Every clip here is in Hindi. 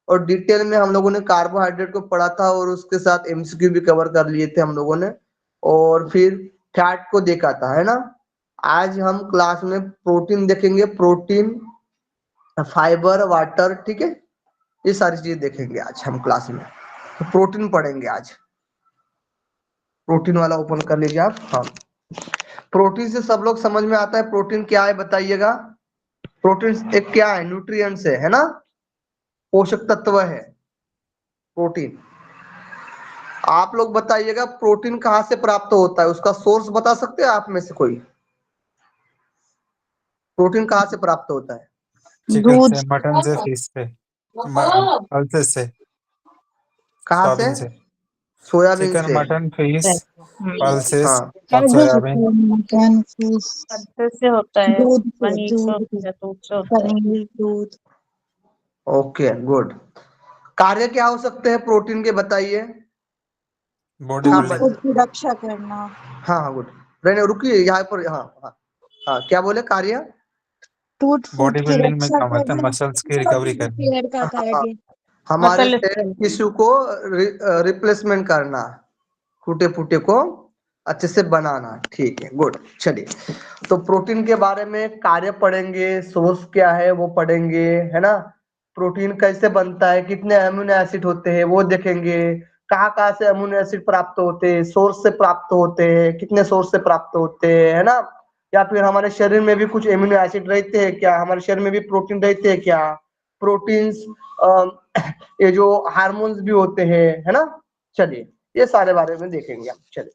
और डिटेल में हम लोगों ने कार्बोहाइड्रेट को पढ़ा था और उसके साथ एमसीक्यू भी कवर कर लिए थे हम लोगों ने, और फिर फैट को देखा था, है ना। आज हम क्लास में प्रोटीन देखेंगे, प्रोटीन, फाइबर, वाटर, ठीक है, ये सारी चीजें देखेंगे आज हम क्लास में। तो प्रोटीन पढ़ेंगे आज। प्रोटीन वाला ओपन कर लीजिए आप। हाँ, प्रोटीन से सब लोग समझ में आता है प्रोटीन क्या है, बताइएगा। प्रोटीन एक क्या है, न्यूट्रिएंट्स है ना, पोषक तत्व है प्रोटीन। आप लोग बताइएगा प्रोटीन कहाँ से प्राप्त होता है, उसका सोर्स बता सकते हैं आप में से कोई? प्रोटीन कहाँ से प्राप्त होता है? चिकन दूध से, मटन से, फिश से, पल्सेस से, कहाँ से? सोयाबीन से। सोयाबीन चिकन, से। मटन, फिश, पल्सेस हाँ, और सोयाबीन। मटन, फिश, अंडे से होता है, दूध से, पनीर से दूध होता है, दूध से होता है। पनीर, दूध। Okay good. कार्य क्या हो सकते हैं प्रोटीन के, बताइए। बॉडी हाँ बिल्डिंग। फूड की रक्षा करना। हाँ हाँ गुड। रहने रुकिए यहाँ पर। हाँ हाँ हाँ, क्या बोले, कार्य? टूट फूट बॉडी की बिल्डिंग में रक्षा काम आता है, करना। मसल्स की रिकवरी करना। पेड़ का हाँ, कार्य। हमारे मसल सेल टिश्यू को रिप्लेसमेंट करना, टूटे फूटे को अच्छे से बनाना, ठीक है गुड। चलिए, तो प्रोटीन के बारे में कार्य पढ़ेंगे, सोर्स क्या है वो पढ़ेंगे, है ना। प्रोटीन कैसे बनता है, कितने अमीनो एसिड होते हैं वो देखेंगे, कहाँ कहाँ से अमीनो एसिड प्राप्त होते हैं, सोर्स से प्राप्त होते हैं, कितने सोर्स से प्राप्त होते हैं, है ना। या फिर हमारे शरीर में भी कुछ अमीनो एसिड रहते हैं क्या, हमारे शरीर में भी प्रोटीन रहते हैं क्या, प्रोटीन्स, ये जो हार्मोन्स भी होते हैं, है ना। चलिए, ये सारे बारे में देखेंगे हम। चलिए,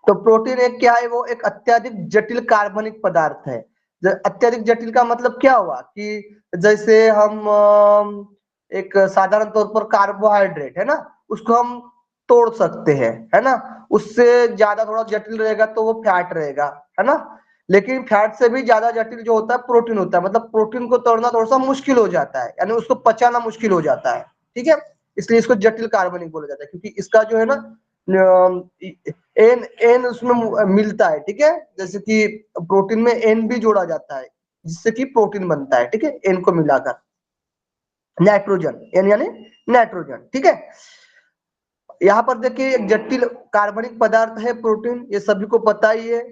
तो प्रोटीन एक क्या है, वो एक अत्यधिक जटिल कार्बनिक पदार्थ है। अत्यधिक जटिल का मतलब क्या हुआ कि जैसे हम एक साधारण तौर पर कार्बोहाइड्रेट है ना, उसको हम तोड़ सकते हैं, है ना। उससे ज्यादा थोड़ा जटिल रहेगा तो वो फैट रहेगा, है ना। लेकिन फैट से भी ज्यादा जटिल जो होता है प्रोटीन होता है, मतलब प्रोटीन को तोड़ना थोड़ा सा मुश्किल हो जाता है, यानी उसको पचाना मुश्किल हो जाता है, ठीक है। इसलिए इसको जटिल कार्बनिक बोला जाता है, क्योंकि इसका जो है ना एन एन उसमें मिलता है, ठीक है। जैसे कि प्रोटीन में एन भी जोड़ा जाता है, जिससे कि प्रोटीन बनता है, ठीक है, एन को मिलाकर। नाइट्रोजन, एन यानी नाइट्रोजन, ठीक है। यहाँ पर देखिए एक जटिल कार्बनिक पदार्थ है प्रोटीन, ये सभी को पता ही है।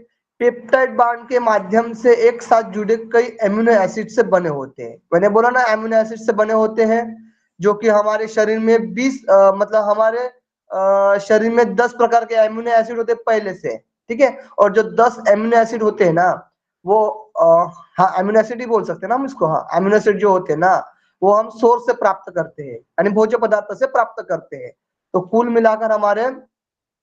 पेप्टाइड बांड के माध्यम से एक साथ जुड़े कई एमिनो एसिड से बने होते हैं। मैंने बोला ना एमिनो एसिड से बने होते हैं, जो कि हमारे शरीर में 20 मतलब हमारे शरीर में 10 प्रकार के एमिनो एसिड होते हैं पहले से, ठीक है। और जो 10 एमिनो एसिड होते हैं ना, वो हाँ एमिनो एसिड ही बोल सकते हैं ना हम इसको। हाँ, एमिनो एसिड जो होते हैं ना, वो हम सोर्स से प्राप्त करते हैं, यानी भोज्य पदार्थ से प्राप्त करते हैं। तो कुल मिलाकर हमारे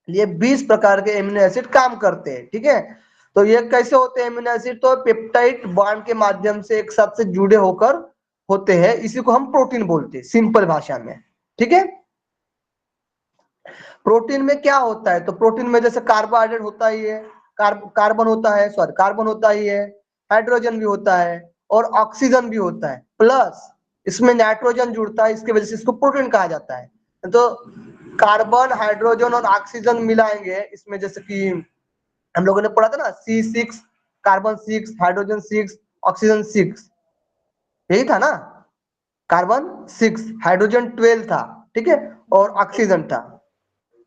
लिए 20 प्रकार के एमिनो एसिड काम करते हैं, ठीक है। तो ये कैसे होते हैं एमिनो एसिड, तो पेप्टाइड बॉन्ड के माध्यम से एक साथ से जुड़े होकर होते हैं, इसी को हम प्रोटीन बोलते हैं सिंपल भाषा में, ठीक है। प्रोटीन में क्या होता है, तो प्रोटीन में जैसे कार्बोहाइड्रेट होता ही है, कार्बन होता है, सॉरी कार्बन होता ही है, हाइड्रोजन भी होता है और ऑक्सीजन भी होता है, प्लस इसमें नाइट्रोजन जुड़ता है, इसकी वजह से इसको प्रोटीन कहा जाता है। तो कार्बन, हाइड्रोजन और ऑक्सीजन मिलाएंगे इसमें, जैसे कि हम लोगों ने पढ़ा था ना C6, कार्बन 6, हाइड्रोजन 6, ऑक्सीजन 6, यही था ना। कार्बन 6, हाइड्रोजन 12 था, ठीक है, और ऑक्सीजन था।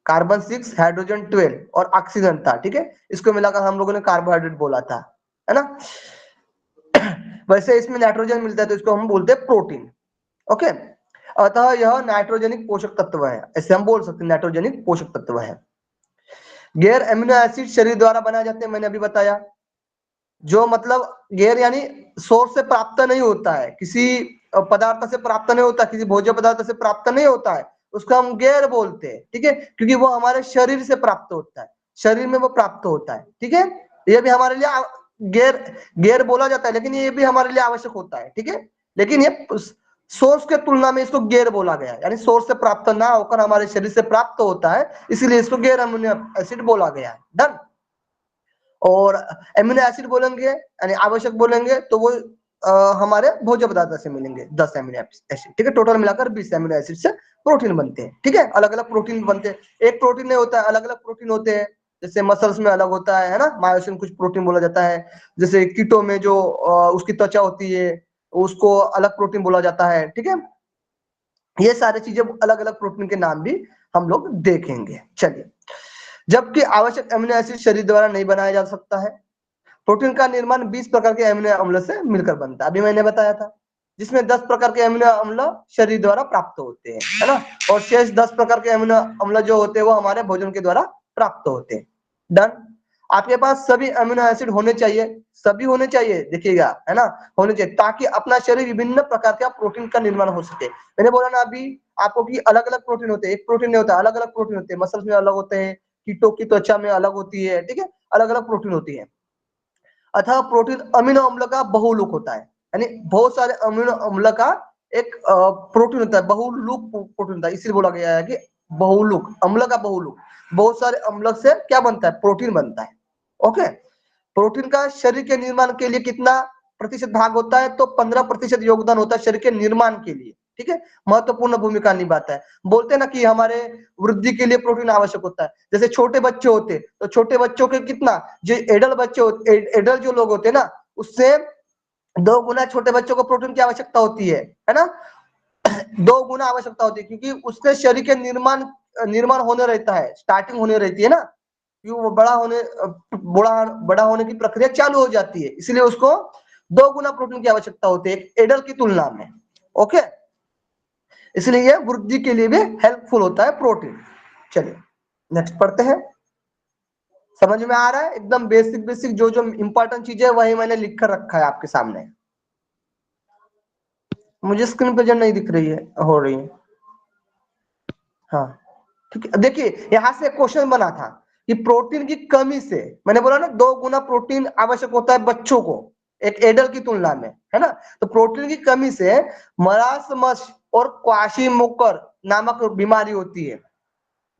कार्बन 6, हाइड्रोजन 12 और ऑक्सीजन था, ठीक है। इसको मिलाकर हम लोगों ने कार्बोहाइड्रेट बोला था, है ना। वैसे इसमें नाइट्रोजन मिलता है तो इसको हम बोलते हैं प्रोटीन, ओके। अतः यह नाइट्रोजनिक पोषक तत्व है, ऐसे हम बोल सकते हैं नाइट्रोजनिक पोषक तत्व है। गैर एमिनो एसिड शरीर द्वारा बनाए जाते हैं, मैंने अभी बताया। जो मतलब गैर यानी सोर्स से प्राप्त नहीं होता है, किसी पदार्थ से प्राप्त नहीं होता, किसी भोज्य पदार्थ से प्राप्त नहीं होता है, उसको हम गैर बोलते हैं, ठीक है, क्योंकि वो हमारे शरीर से प्राप्त होता है, शरीर में वो प्राप्त होता है, ठीक है। ये भी हमारे लिए गैर गैर बोला जाता है, लेकिन ये भी हमारे लिए आवश्यक होता है, ठीक है। लेकिन ये सोर्स के तुलना में इसको गैर बोला गया है, यानी सोर्स से प्राप्त ना होकर हमारे शरीर से प्राप्त होता है, इसलिए इसको गैर अमीनो एसिड बोला गया है। डन। और एमिनो एसिड बोलेंगे यानी आवश्यक बोलेंगे तो वो हमारे भोज्य पदार्थ से मिलेंगे 10 एमिनो एसिड, ठीक है। टोटल मिलाकर 20 एमिनो एसिड से प्रोटीन बनते हैं, ठीक है। अलग अलग प्रोटीन बनते हैं, एक प्रोटीन नहीं होता है, अलग अलग प्रोटीन होते हैं। जैसे मसल्स में अलग होता है ना, मायोसिन कुछ प्रोटीन बोला जाता है। जैसे कीटो में जो उसकी त्वचा होती है उसको अलग प्रोटीन बोला जाता है, ठीक है। ये सारी चीजें अलग अलग प्रोटीन के नाम भी हम लोग देखेंगे। चलिए, जबकि आवश्यक अमीनो एसिड शरीर द्वारा नहीं बनाया जा सकता है। प्रोटीन का निर्माण 20 प्रकार के अमीनो अम्ल से मिलकर बनता है, अभी मैंने बताया था, जिसमें 10 प्रकार के अमीनो अम्ल शरीर द्वारा प्राप्त होते हैं, है ना, और शेष 10 प्रकार के अमीनो अम्ल जो होते हैं वो हमारे भोजन के द्वारा प्राप्त होते हैं। डन। आपके पास सभी अमीनो एसिड होने चाहिए, सभी होने चाहिए, देखिएगा, है ना, होने चाहिए, ताकि अपना शरीर विभिन्न प्रकार का प्रोटीन का निर्माण हो सके। मैंने बोला ना अभी आपको कि अलग अलग प्रोटीन होते हैं, एक प्रोटीन नहीं होता, अलग अलग प्रोटीन होते हैं, मसल्स में अलग होते हैं, कीटों की त्वचा में अलग होती है, ठीक है, अलग अलग प्रोटीन होती है। अतः प्रोटीन अमीनो अम्ल का बहुलक होता है, यानी बहुत सारे अमीनो अम्ल का एक प्रोटीन होता है, बहुलक प्रोटीन होता है, इसलिए बोला गया है कि बहुलक, अम्ल का बहुलक, बहुत सारे अम्ल से क्या बनता है, प्रोटीन बनता है। ओके, प्रोटीन का शरीर के निर्माण के लिए कितना प्रतिशत भाग होता है, तो 15% योगदान होता है शरीर के निर्माण के लिए, ठीक है, महत्वपूर्ण भूमिका निभाता है। बोलते हैं ना कि हमारे वृद्धि के लिए प्रोटीन आवश्यक होता है, जैसे छोटे बच्चे होते तो छोटे बच्चों के कितना, जो एडल्ट बच्चे होते, एडल्ट जो लोग होते हैं ना, उससे 2 गुना छोटे बच्चों को प्रोटीन की आवश्यकता होती है ना, 2 गुना आवश्यकता होती है, क्योंकि उसके शरीर के निर्माण होने रहता है, स्टार्टिंग होने रहती है ना, क्योंकि वो बड़ा होने की प्रक्रिया चालू हो जाती है, इसलिए उसको 2 गुना प्रोटीन की आवश्यकता होती है एडल्ट की तुलना में। ओके, इसलिए ये वृद्धि के लिए भी हेल्पफुल होता है प्रोटीन। चलिए नेक्स्ट पढ़ते हैं। समझ में आ रहा है, एकदम बेसिक बेसिक जो जो इंपॉर्टेंट चीजें वही मैंने लिख कर रखा है आपके सामने। मुझे स्क्रीन पर जो नहीं दिख रही है, हो रही है, हाँ ठीक है। देखिए यहां से क्वेश्चन बना था कि प्रोटीन की कमी से, मैंने बोला ना 2 गुना प्रोटीन आवश्यक होता है बच्चों को एक एडल्ट की तुलना में, है ना, तो प्रोटीन की कमी से मरासमस और क्वाशीमोकर नामक बीमारी होती है,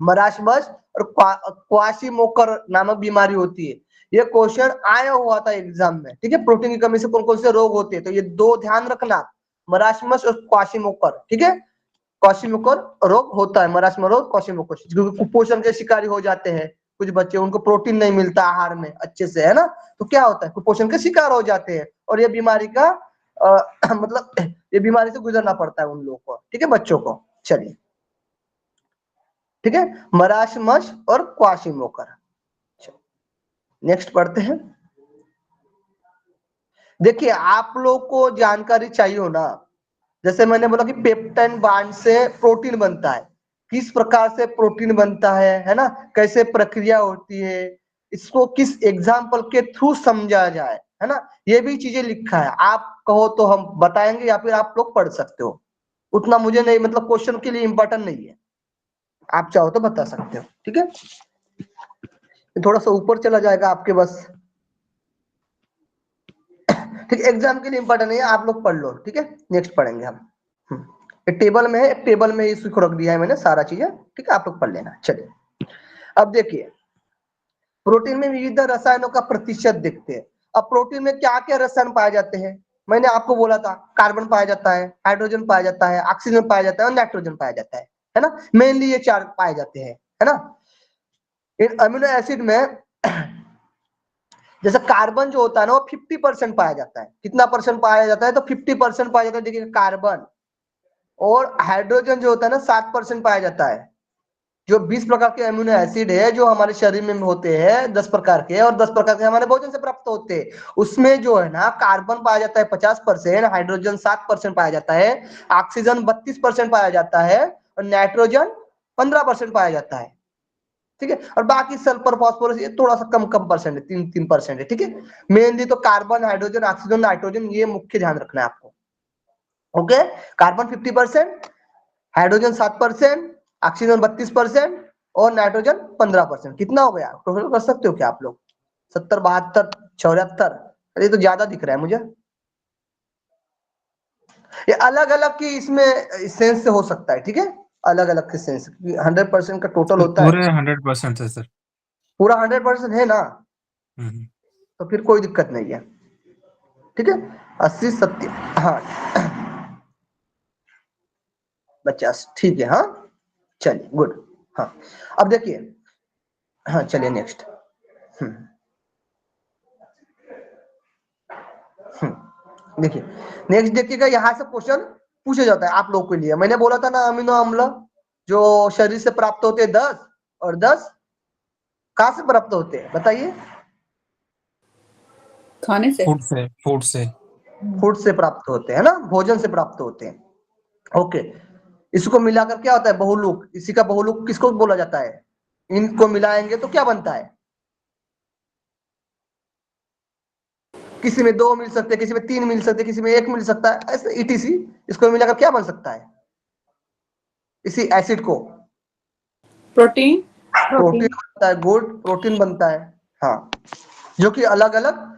मरासमस और क्वाशीमोकर नामक बीमारी होती है। ये क्वेश्चन आया हुआ था एग्जाम में, ठीक है, प्रोटीन की कमी से कौन कौन से रोग होते हैं, तो ये 2 ध्यान रखना, मरासमस और क्वाशीमोकर, ठीक है, क्वाशीमोकर रोग होता है, मरासमस रोग, क्वाशीमोकर, क्योंकि कुपोषण के शिकारी हो जाते हैं कुछ बच्चे, उनको प्रोटीन नहीं मिलता आहार में अच्छे से, है ना, तो क्या होता है, कुपोषण के शिकार हो जाते हैं, और ये बीमारी का मतलब ये बीमारी से गुजरना पड़ता है उन लोगों को, ठीक है, बच्चों को। चलिए ठीक है, मरासमस और क्वाशीमोकर। नेक्स्ट पढ़ते हैं। देखिए आप लोग को जानकारी चाहिए हो ना, जैसे मैंने बोला कि पेप्टाइड बांड से प्रोटीन बनता है, किस प्रकार से प्रोटीन बनता है ना, कैसे प्रक्रिया होती है, इसको किस एग्जाम्पल के थ्रू समझा जाए, है ना, ये भी चीजें लिखा है। आप कहो तो हम बताएंगे या फिर आप लोग पढ़ सकते हो, उतना मुझे नहीं, मतलब क्वेश्चन के लिए इंपॉर्टेंट नहीं है, आप चाहो तो बता सकते हो, ठीक है, थोड़ा सा ऊपर चला जाएगा आपके बस, ठीक, एग्जाम के लिए इंपॉर्टेंट नहीं है, आप लोग पढ़ लो, ठीक है। नेक्स्ट पढ़ेंगे हम, एक टेबल में है, एक टेबल में इसको रख दिया है मैंने सारा चीजें, ठीक है, आप लोग पढ़ लेना। चलिए अब देखिए, प्रोटीन में विविध रसायनों का प्रतिशत देखते हैं। अब प्रोटीन में क्या क्या रसायन पाए जाते हैं, मैंने आपको बोला था, कार्बन पाया जाता है, हाइड्रोजन पाया जाता है, ऑक्सीजन पाया जाता है और नाइट्रोजन पाया जाता है ना, मेनली ये 4 पाए जाते हैं, है ना। इन अमीनो एसिड में जैसे कार्बन जो होता है ना वो 50% पाया जाता है, कितना परसेंट पाया जाता है, तो 50% पाया जाता है, देखिए कार्बन, और हाइड्रोजन जो होता है ना 7% पाया जाता है। जो 20 प्रकार के अमीनो एसिड है जो हमारे शरीर में होते हैं 10 प्रकार के, और 10 प्रकार के हमारे भोजन से प्राप्त होते हैं, उसमें जो है ना कार्बन पाया जाता है 50%, हाइड्रोजन 7% पाया जाता है, ऑक्सीजन 32% पाया जाता है, और नाइट्रोजन 15% पाया जाता है, ठीक है, और बाकी सल्फर फास्फोरस ये थोड़ा सा कम कम परसेंट है, 3% है, ठीक है। मेनली तो कार्बन, हाइड्रोजन, ऑक्सीजन, नाइट्रोजन, ये मुख्य ध्यान रखना है आपको। ओके, कार्बन 50%, हाइड्रोजन 7%, ऑक्सीजन 32% और नाइट्रोजन 15%, कितना हो गया, टोटल कर सकते हो क्या आप लोग, 70, 72, 74, अरे तो ज्यादा दिख रहा है मुझे, ये अलग अलग की इसमें सेंस से हो सकता है, ठीक है, अलग अलग के सेंस, 100% का टोटल होता है, पूरे 100% है सर। पूरा 100% है ना, हम्म। तो फिर कोई दिक्कत नहीं है, ठीक है, 80, 70, हाँ 50, ठीक है, हाँ चलिए गुड, हाँ अब देखिए, हाँ चलिए नेक्स्ट, देखिए नेक्स्ट देखिएगा, यहां से क्वेश्चन पूछा जाता है आप लोग के लिए। मैंने बोला था ना अमीनो अम्ल जो शरीर से प्राप्त होते हैं 10 और 10 कहाँ से प्राप्त होते हैं बताइए? खाने से। फूड से फूड से प्राप्त होते हैं ना, भोजन से प्राप्त होते हैं। ओके, इसको मिलाकर क्या होता है? बहुलक। इसी का बहुलक किसको बोला जाता है? इनको मिलाएंगे तो क्या बनता है? किसी में 2 मिल सकते हैं, किसी में 3 मिल सकते हैं, किसी में 1 मिल सकता है, ऐसे ईटीसी। इसको मिलाकर क्या बन सकता है इसी एसिड को? प्रोटीन। प्रोटीन बनता है। गुड, प्रोटीन बनता है। हाँ, जो कि अलग अलग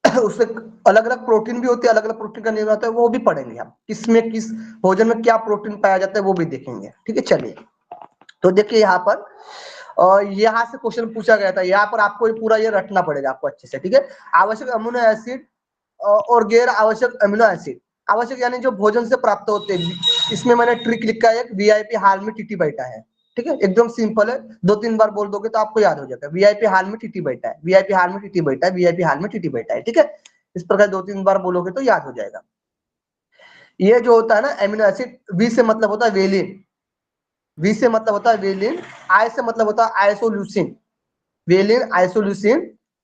उससे अलग अलग प्रोटीन भी होती है, अलग अलग प्रोटीन का निर्माण होता है, वो भी पढ़ेंगे हम। किसमें किस भोजन में क्या प्रोटीन पाया जाता है वो भी देखेंगे। ठीक है, चलिए। तो देखिए यहाँ पर यहाँ से क्वेश्चन पूछा गया था। यहाँ पर आपको पूरा ये रटना पड़ेगा आपको अच्छे से। ठीक है, आवश्यक अमीनो एसिड और गैर आवश्यक अमीनो एसिड। आवश्यक यानी जो भोजन से प्राप्त होते हैं, इसमें मैंने ट्रिक लिखा है, वीआईपी हाल में टीटी बैठा है। ठीक है, एकदम सिंपल है, 2-3 बार बोल दोगे तो आपको याद हो जाएगा। वीआईपी हाल में टीटी बैठा है, वीआईपी हाल में टीटी बैठा है, वीआईपी हाल में टीटी बैठा है। ठीक है, इस प्रकार 2-3 बार बोलोगे तो याद हो जाएगा। ये जो होता है ना एमिनो एसिड, वी से मतलब होता है वेलिन, वी से मतलब होता है वेलिन, आई से मतलब होता है आइसोल्यूसिन, वेलिन आइसोल्यूसिन,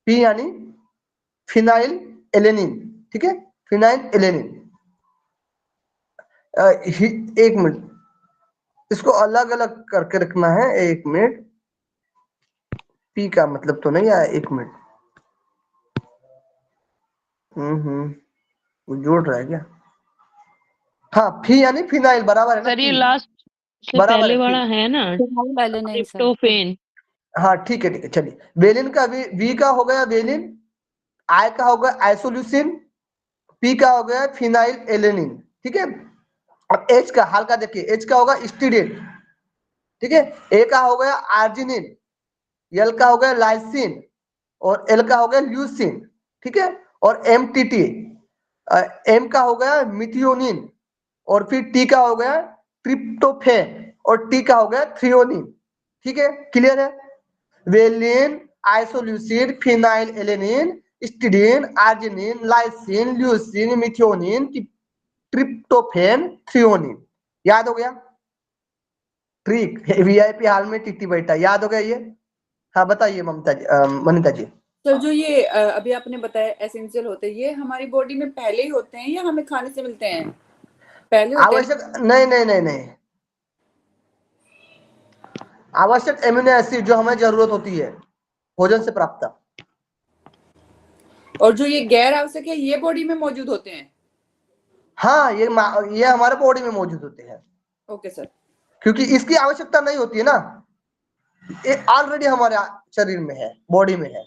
पी यानी फिनाइल एलेनिन। ठीक है, फिनाइल एलेनिन। एक मिनट, इसको अलग अलग करके रखना है। एक मिनट, पी का मतलब तो नहीं आया। एक मिनट, वो जोड़ रहा है क्या? हाँ, फी यानी फिनाइल, बराबर है ना? सर ये फी लास्ट से बराबर पहले है, वाला फी। है ना, नहीं सर। ट्रिप्टोफेन। हाँ ठीक है, ठीक है, चलिए। वेलिन का वी का हो गया वेलिन, आई का हो गया आइसोल्यूसिन, पी का हो गया फिनाइल एलेनिन। ठीक है, अब एच का हल्का देखिए, एच का होगा स्टीरेट। ठीक है, ए का हो गया आर्जिनिन, एल का हो गया लाइसिन और एल का हो गया ल्यूसिन। ठीक है, और एम टी टी, एम का हो गया मिथियोनिन और फिर टी का हो गया ट्रिप्टोफेन और टी का हो गया थ्रियोनिन। ठीक है, क्लियर है? Valine, isoleucine, phenylalanine, histidine, arginine, lysine, leucine, methionine, tryptophan, threonine. याद हो गया? ट्रिक वीआईपी हाल में टीटी बैठा, याद हो गया ये? हाँ बताइए ममता जी, मनीता जी। तो जो ये अभी आपने बताया एसेंशियल होते हैं, ये हमारी बॉडी में पहले ही होते हैं या हमें खाने से मिलते हैं? पहले होते हैं। आवश्यक नहीं नहीं नहीं नहीं, आवश्यक एमिनो एसिड जो हमें जरूरत होती है भोजन से प्राप्त। और जो ये गैर आवश्यक है ये बॉडी में मौजूद होते हैं। हाँ, ये हमारे बॉडी में मौजूद होते हैं, ओके सर। क्योंकि इसकी आवश्यकता नहीं होती है ना, ये ऑलरेडी हमारे शरीर में है, बॉडी में है।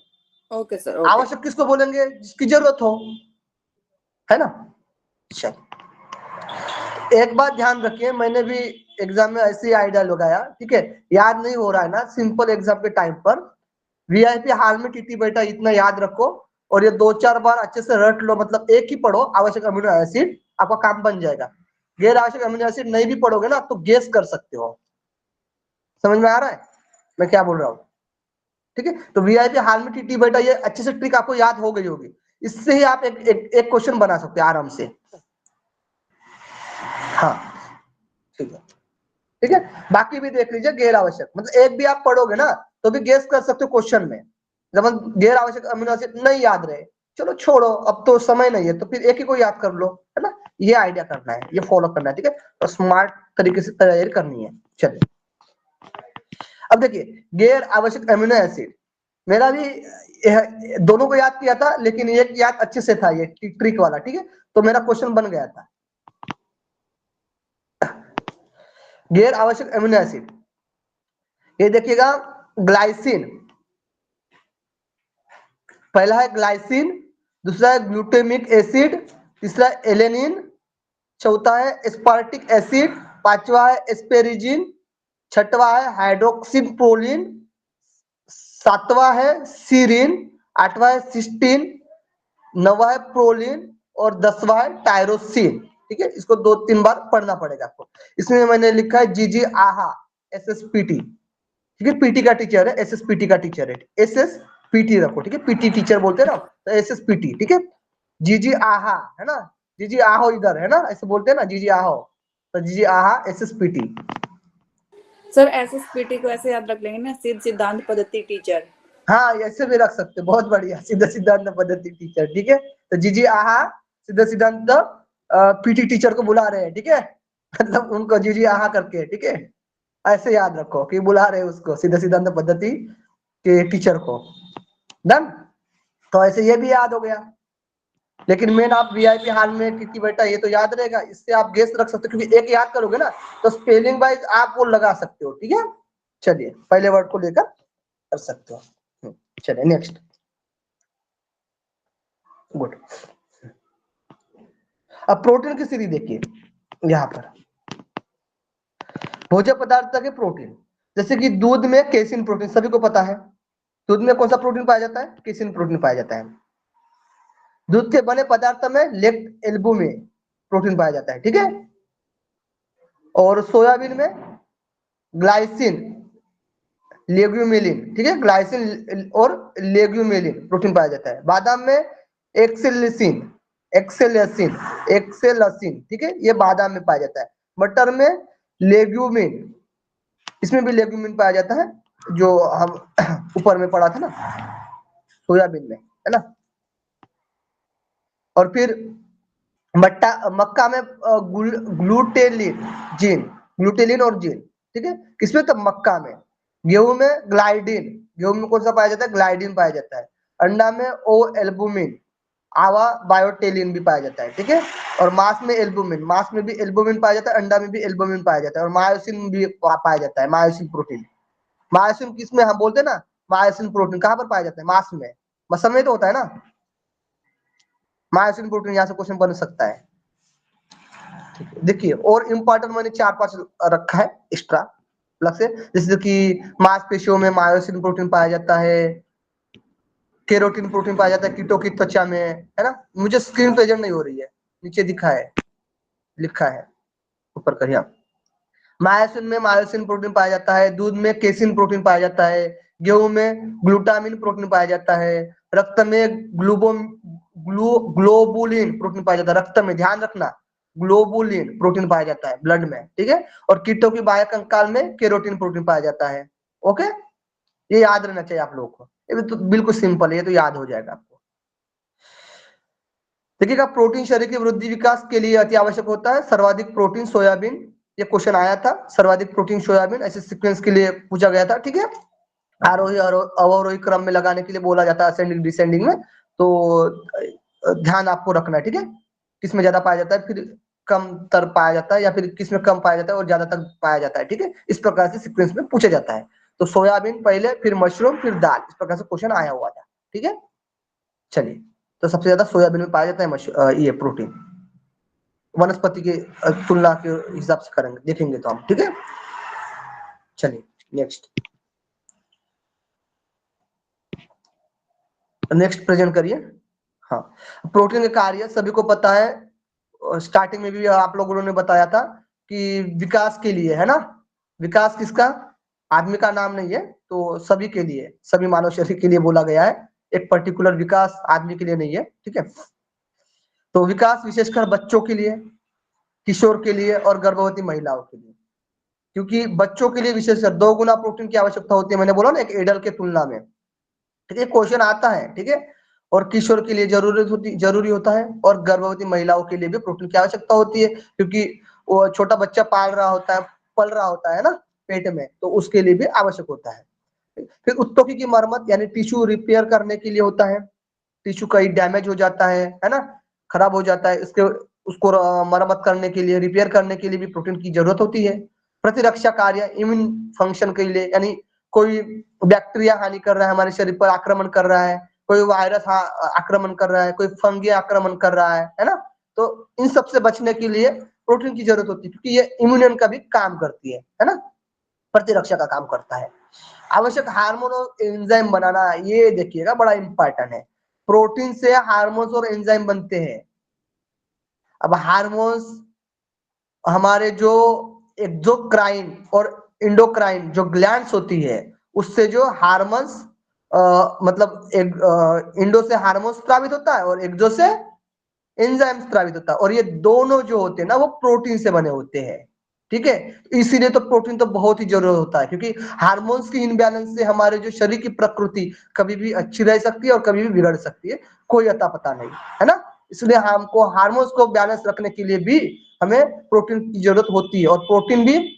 Okay sir. ओके। आवश्यक किसको बोलेंगे? जिसकी जरूरत हो, है ना? चलिए, एक बात ध्यान रखिए, मैंने भी एग्जाम में ऐसे ही आइडिया लगाया। ठीक है, याद नहीं हो रहा है ना सिंपल एग्जाम के टाइम पर, वीआईपी हाल में टीटी बैठा, इतना याद रखो और ये 2-4 बार अच्छे से रट लो। मतलब एक ही पढ़ो आवश्यक अमीनो एसिड, आपका काम बन जाएगा। गैर आवश्यक अमीनो एसिड नहीं भी पढ़ोगे ना तो गेस कर सकते हो। समझ में आ रहा है मैं क्या बोल रहा हूँ? ठीक है, तो वीआईपी हाल में टीटी बैठा, ये अच्छे से ट्रिक आपको याद हो गई होगी। इससे ही आप एक क्वेश्चन बना सकते हैं आराम से। हाँ ठीक है, ठीक है, बाकी भी देख लीजिए। गैर आवश्यक मतलब एक भी आप पढ़ोगे ना तो भी गेस कर सकते हो क्वेश्चन में। जब गैर आवश्यक अमीनो एसिड नहीं याद रहे, चलो छोड़ो, अब तो समय नहीं है, तो फिर एक ही को याद कर लो, है ना? ये आइडिया करना है, ये फॉलो करना है। ठीक है, तो स्मार्ट तरीके से तैयारी करनी है। चलिए, अब देखिए गैर आवश्यक अमीनो एसिड, मेरा भी दोनों को याद किया था, लेकिन एक याद अच्छे से था, ये ट्रिक वाला। ठीक है, तो मेरा क्वेश्चन बन गया था। गैर आवश्यक अमीनो एसिड, ये देखिएगा, ग्लाइसिन, पहला है ग्लाइसिन, दूसरा है ग्लूटामिक एसिड, तीसरा एलेनिन, चौथा है एस्पार्टिक एसिड, पांचवा है एस्पेरिजिन, छठवा है हाइड्रोक्सिन प्रोलिन, सातवां है सीरिन, आठवां है सिस्टीन, नौवां है प्रोलिन और 10वां है टायरोसिन। ठीक है, इसको 2-3 बार पढ़ना पड़ेगा आपको। इसमें मैंने लिखा है जीजी आहा एसएसपीटी। ठीक है, पीटी का टीचर है, एसएसपीटी का टीचर है, एसएसपीटी रखो। ठीक है, पीटी टीचर बोलते हैं ना, तो एसएसपीटी। ठीक है, जीजी आहा है ना, जीजी आहो इधर, है ना, ऐसे बोलते हैं ना, जीजी आहो। तो जी आहा SSPT। सर SSPT को ऐसे याद रख लेंगे ना, सिद्ध सिद्धांत पद्धति टीचर। हाँ ऐसे भी रख सकते, बहुत बढ़िया, सीधा सिद्धांत पद्धति टीचर, ठीक है। तो जी आहा सीधा सिद्धांत PT टीचर को बुला रहे हैं, ठीक है, मतलब उनको जी आहा करके, ठीक है, ऐसे याद रखो कि बुला रहे हैं उसको सीधा सिद्धांत पद्धति के टीचर को। डन। तो ऐसे ये भी याद हो गया, लेकिन मेन आप VIP हाल में कितनी बेटा ये तो याद रहेगा, इससे आप गेस रख सकते हो, क्योंकि एक याद करोगे ना तो स्पेलिंग वाइज आप वो लगा सकते हो, ठीक है। चलिए पहले वर्ड को लेकर कर सकते हो। चलिए नेक्स्ट। गुड। अब प्रोटीन की सीरीज देखिए यहाँ पर, भोज्य पदार्थ के प्रोटीन, जैसे कि दूध में केसिन प्रोटीन, सभी को पता है दूध में कौन सा प्रोटीन पाया जाता है, केसिन प्रोटीन पाया जाता है। दूध के बने पदार्थ में लेक्ट एल्बुमिन प्रोटीन पाया जाता है, ठीक है। और सोयाबीन में ग्लाइसिन लेग्यूमिलिन, ठीक है, ग्लाइसिन और लेग्यूमिलिन प्रोटीन पाया जाता है। बादाम में एक्सेलसिन एक्सेलसिन एक्सेलसिन, ठीक है, ये बादाम में पाया जाता है। मटर में लेग्यूमिन, इसमें भी लेग्यूमिन पाया जाता है, जो हम ऊपर में पढ़ा था ना सोयाबीन में, है ना। और फिर मक्का में ग्लूटेलिन और जीन, ठीक है, किसमें, तो मक्का में। गेहूं में ग्लाइडिन, गेहूं में कौन सा पाया जाता है, ग्लाइडिन पाया जाता है। अंडा में ओ एल्बुमिन, आवा बायोटेलिन भी पाया जाता है, ठीक है। और मांस में एल्बुमिन, मांस में भी एल्बुमिन पाया जाता है, अंडा में भी एल्बुमिन पाया जाता है। और मायोसिन भी पाया जाता है, मायोसिन प्रोटीन। मायोसिन किसमें हम बोलते हैं ना, मायोसिन प्रोटीन कहाँ पर पाया जाता है, मांस में, मसल में तो होता है ना मायोसिन प्रोटीन, यहाँ से क्वेश्चन बन सकता है। देखिए और इम्पोर्टेंट मैंने 4-5 रखा है एक्स्ट्रा अलग से, जैसे कि मांसपेशियों में मायोसिन प्रोटीन पाया जाता है, केरोटिन प्रोटीन पाया जाता है कीटों की त्वचा में, है ना। मुझे स्क्रीन प्रेजेंट नहीं हो रही है, नीचे दिखा है, लिखा है ऊपर करिए आप। मायोसिन में मायोसिन प्रोटीन पाया जाता है, दूध में केसिन प्रोटीन पाया जाता है, गेहूं में ग्लूटामिन प्रोटीन पाया जाता है, रक्त में ग्लोबुलिन प्रोटीन पाया जाता है, रक्त में, ध्यान रखना, ग्लोबुलिन प्रोटीन पाया जाता है ब्लड में, ठीक है। और कीटों की बाह्य कंकाल में केरोटिन प्रोटीन पाया जाता है। ओके, ये याद रहना चाहिए आप लोगों को, ये तो बिल्कुल सिंपल है, ये तो याद हो जाएगा आपको। देखिएगा, प्रोटीन शरीर की वृद्धि विकास के लिए अति आवश्यक होता है। सर्वाधिक प्रोटीन सोयाबीन, ये क्वेश्चन आया था, सर्वाधिक प्रोटीन सोयाबीन, ऐसे सीक्वेंस के लिए पूछा गया था, ठीक है। आरोही अवरोही क्रम में लगाने के लिए बोला जाता है, असेंडिंग डिसेंडिंग में, तो ध्यान आपको रखना है, ठीक है। किसमें ज्यादा पाया जाता है, फिर कम तर पाया जाता है, या फिर किसमें कम पाया जाता है और ज्यादातर पाया जाता है, ठीक है। इस प्रकार से सीक्वेंस में पूछा जाता है। तो सोयाबीन पहले, फिर मशरूम, फिर दाल, इस प्रकार से क्वेश्चन आया हुआ था, ठीक है। चलिए, तो सबसे ज्यादा सोयाबीन में पाया जाता है ये प्रोटीन, वनस्पति के तुलना के हिसाब से करेंगे, देखेंगे तो हम, ठीक है। चलिए नेक्स्ट नेक्स्ट प्रेजेंट करिए। हाँ, प्रोटीन के कार्य सभी को पता है, स्टार्टिंग में भी आप लोगों ने बताया था कि विकास के लिए, है ना। विकास किसका, आदमी का नाम नहीं है, तो सभी के लिए, सभी मानव शरीर के लिए बोला गया है, एक पर्टिकुलर विकास आदमी के लिए नहीं है, ठीक है। तो विकास विशेषकर बच्चों के लिए, किशोर के लिए और गर्भवती महिलाओं के लिए, क्योंकि बच्चों के लिए विशेषकर 2 गुना प्रोटीन की आवश्यकता होती है, मैंने बोला ना, एक एडल्ट के तुलना में, ठीक है, क्वेश्चन आता है, ठीक है। और किशोर के लिए जरूरी होता है, और गर्भवती महिलाओं के लिए भी प्रोटीन की आवश्यकता होती है, क्योंकि वो छोटा बच्चा पाल रहा होता है, पल रहा होता है ना पेट में, तो उसके लिए भी आवश्यक होता है। फिर उत्तकों की मरम्मत यानी टिश्यू रिपेयर करने के लिए होता है, टिश्यू कहीं डैमेज हो जाता है ना, खराब हो जाता है, इसके उसको मरम्मत करने के लिए, रिपेयर करने के लिए भी प्रोटीन की जरूरत होती है। प्रतिरक्षा कार्य, इम्यून फंक्शन के लिए, यानी कोई बैक्टीरिया हानि कर रहा है, हमारे शरीर पर आक्रमण कर रहा है, कोई वायरस आक्रमण कर रहा है, कोई फंगी आक्रमण कर रहा है ना, तो इन सब से बचने के लिए प्रोटीन की जरूरत होती है, क्योंकि ये इम्यून का भी काम करती है ना, प्रतिरक्षा का काम करता है। आवश्यक हार्मोन और एंजाइम बनाना, ये देखिएगा बड़ा इंपॉर्टेंट है, प्रोटीन से हार्मोन्स और एंजाइम बनते हैं। अब हार्मोन्स हमारे जो एक्सोक्राइन और इंडोक्राइन जो ग्लैंड्स होती है, उससे जो हार्मोन्स मतलब इंडो से हार्मोन्स स्रावित होता है और एक्सो से एंजाइम स्रावित होता है, और ये दोनों जो होते हैं ना वो प्रोटीन से बने होते हैं, ठीक है। इसीलिए तो प्रोटीन तो बहुत ही जरूरत होता है, क्योंकि हार्मोन्स की इनबैलेंस से हमारे जो शरीर की प्रकृति कभी भी अच्छी रह सकती है और कभी भी बिगड़ सकती है, कोई अता पता नहीं है ना। इसलिए हमको हार्मोन्स को बैलेंस रखने के लिए भी हमें प्रोटीन की जरूरत होती है, और प्रोटीन भी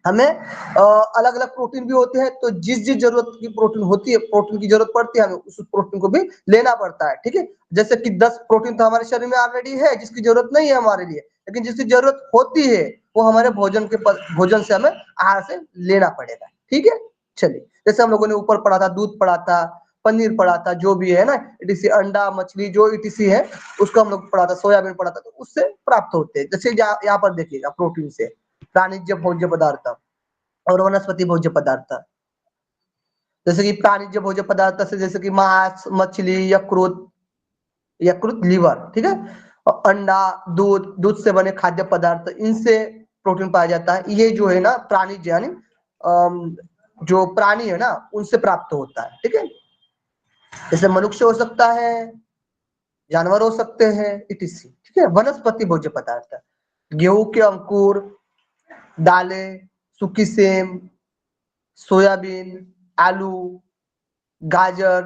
हमें अलग अलग प्रोटीन भी होते हैं, तो जिस जिस जरूरत की प्रोटीन होती है, प्रोटीन की जरूरत पड़ती है, हमें उस प्रोटीन को भी लेना पड़ता है, ठीक है। जैसे कि 10 प्रोटीन तो हमारे शरीर में ऑलरेडी है जिसकी जरूरत नहीं है हमारे लिए, लेकिन जिसकी जरूरत होती है वो हमारे भोजन से हमें आहार से लेना पड़ेगा, ठीक है। चलिए, जैसे हम लोगों ने ऊपर पढ़ा था, दूध पढ़ा था, पनीर पढ़ा था, जो भी है ना इटीसी, अंडा, मछली, जो इटीसी है उसको हम लोग पढ़ा था, सोयाबीन पढ़ा था, तो उससे प्राप्त होते हैं। जैसे यहाँ पर देखिएगा, प्रोटीन से प्राणिज भोज्य पदार्थ और वनस्पति भोज्य पदार्थ, जैसे कि प्राणिज भोज्य पदार्थ से जैसे कि मांस, मछली, यकृत, लीवर, ठीक है, और अंडा, दूध से बने खाद्य पदार्थ, इनसे प्रोटीन पाया जाता है। ये जो है ना प्राणिज यानी जो प्राणी है ना उनसे प्राप्त होता है, ठीक है। जैसे मनुष्य हो सकता है, जानवर हो सकते हैं, इटीसी, ठीक है। वनस्पति भोज्य पदार्थ, गेहूं के अंकुर, दालें, सूखी सेम, सोयाबीन, आलू, गाजर,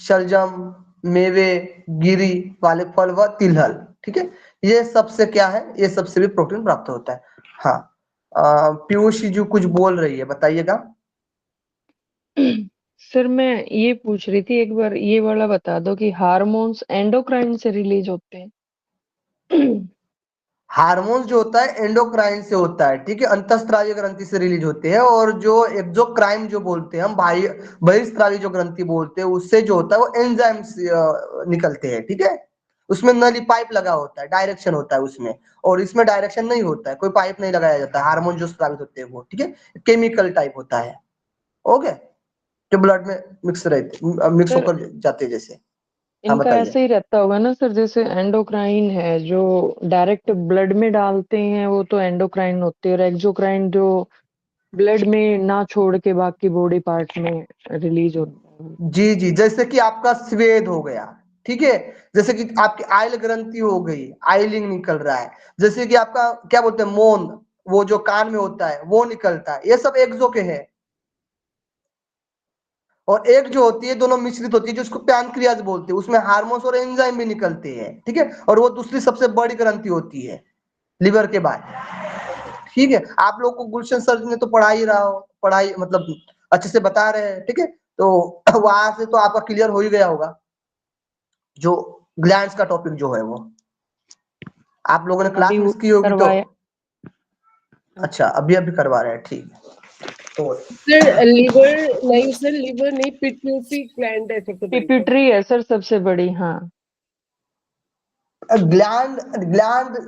शलजम, मेवे, गिरी वाले फल व तिलहल, ठीक है। ये सबसे क्या है, ये सबसे भी प्रोटीन प्राप्त होता है। हाँ, पीयूष जी कुछ बोल रही है, बताइएगा। सर मैं ये पूछ रही थी, एक बार ये वाला बता दो कि हार्मोन्स एंडोक्राइन से रिलीज होते हैं। हार्मोन्स जो होता है एंडोक्राइन से होता है, ठीक है, अंतःस्रावी ग्रंथि से रिलीज होते हैं, और जो एक्सोक्राइन जो बोलते हैं हम, बहिस्रावी जो ग्रंथि बोलते हैं, उससे जो होता है वो एंजाइम्स निकलते हैं, ठीक है। उसमें नली पाइप लगा होता है, डायरेक्शन होता है उसमें, और इसमें डायरेक्शन नहीं होता है, कोई पाइप नहीं लगाया जाता है। हार्मोन जो स्रावित होते हैं वो, ठीक है, केमिकल टाइप होता है, ओके, जो ब्लड में मिक्स सर होकर जाते हैं जैसे। हाँ, इनका बताइए। ऐसे ही रहता होगा ना सर, जैसे एंडोक्राइन है जो डायरेक्ट ब्लड में डालते हैं वो तो एंडोक्राइन होते हैं, और एक्सोक्राइन जो ब्लड में ना छोड़ के बाकी बॉडी पार्ट में रिलीज होता है। जी जी, जैसे कि आपका स्वेद हो गया, ठीक है, जैसे कि आपकी आइल ग्रंथि हो गई, आइलिंग निकल रहा है, जैसे कि आपका क्या बोलते हैं मौन, वो जो कान में होता है वो निकलता है, ये सब एक्सो के हैं। और एक जो होती है दोनों मिश्रित होती है, जिसको पैनक्रियाज बोलते हैं, उसमें हार्मोन्स और एंजाइम भी निकलते हैं, ठीक है, और वो दूसरी सबसे बड़ी ग्रंथि होती है लिवर के बाद, ठीक है। आप लोग को गुलशन सर ने तो पढ़ाई मतलब अच्छे से बता रहे हैं, ठीक है, तो वहां से तो आपका क्लियर हो ही गया होगा, जो ग्लैंड्स का टॉपिक जो है वो आप लोगों ने क्लास अभी मिस की होगी तो। करवाया। अच्छा, अभी अभी करवा रहे हैं, ठीक है। तो सर लिवर नहीं, सर लिवर नहीं, पिट्यूटरी ग्लैंड है सबसे बड़ी। पिट्यूटरी है सर सबसे बड़ी, हाँ। ग्लैंड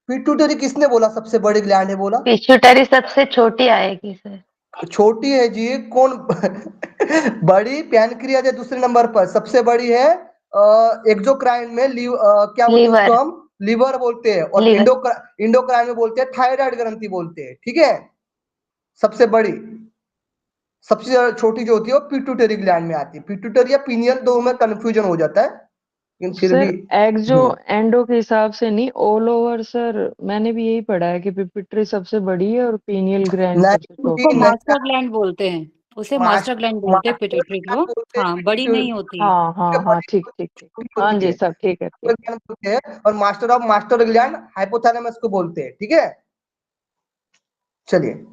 पिट्यूटरी किसने बोला सबसे बड़ी ग्लैंड है, बोला? पिट्यूटरी सबसे छोटी आएगी सर। छोटी है जी, कौन? बड़ी पैनक्रियाज है दूसरे नंबर पर, सबसे बड़ी है एक्सोक्राइन में क्या बोलते हैं लीवर। उसको हम? लीवर बोलते हैं, और लीवर। इंडोक्राइन में बोलते हैं थायराइड ग्रंथि बोलते हैं, ठीक है। सबसे बड़ी, सबसे छोटी जो होती है वो पिट्यूटरी ग्लैंड में आती है। पिट्यूटरी या पिनियल, दो में कंफ्यूजन हो जाता है, लेकिन फिर सर भी एक्सो एंडो के हिसाब से नहीं, ऑल ओवर सर मैंने भी यही पढ़ा है कि पिट्यूटरी सबसे बड़ी है और पीनियल ग्लैंड सबसे नहीं, छोटी है। मास्टर ग्लैंड बोलते हैं, उसे मास्टर ग्लैंड बोलते हैं पिट्यूटरी को। हाँ, बड़ी नहीं होती है। हाँ हाँ हाँ, ठीक ठीक ठीक, हाँ जी सर, ठीक है ठीक। बोलते हैं, और मास्टर ग्लैंड हाइपोथैलेमस को बोलते हैं, ठीक है। चलिए,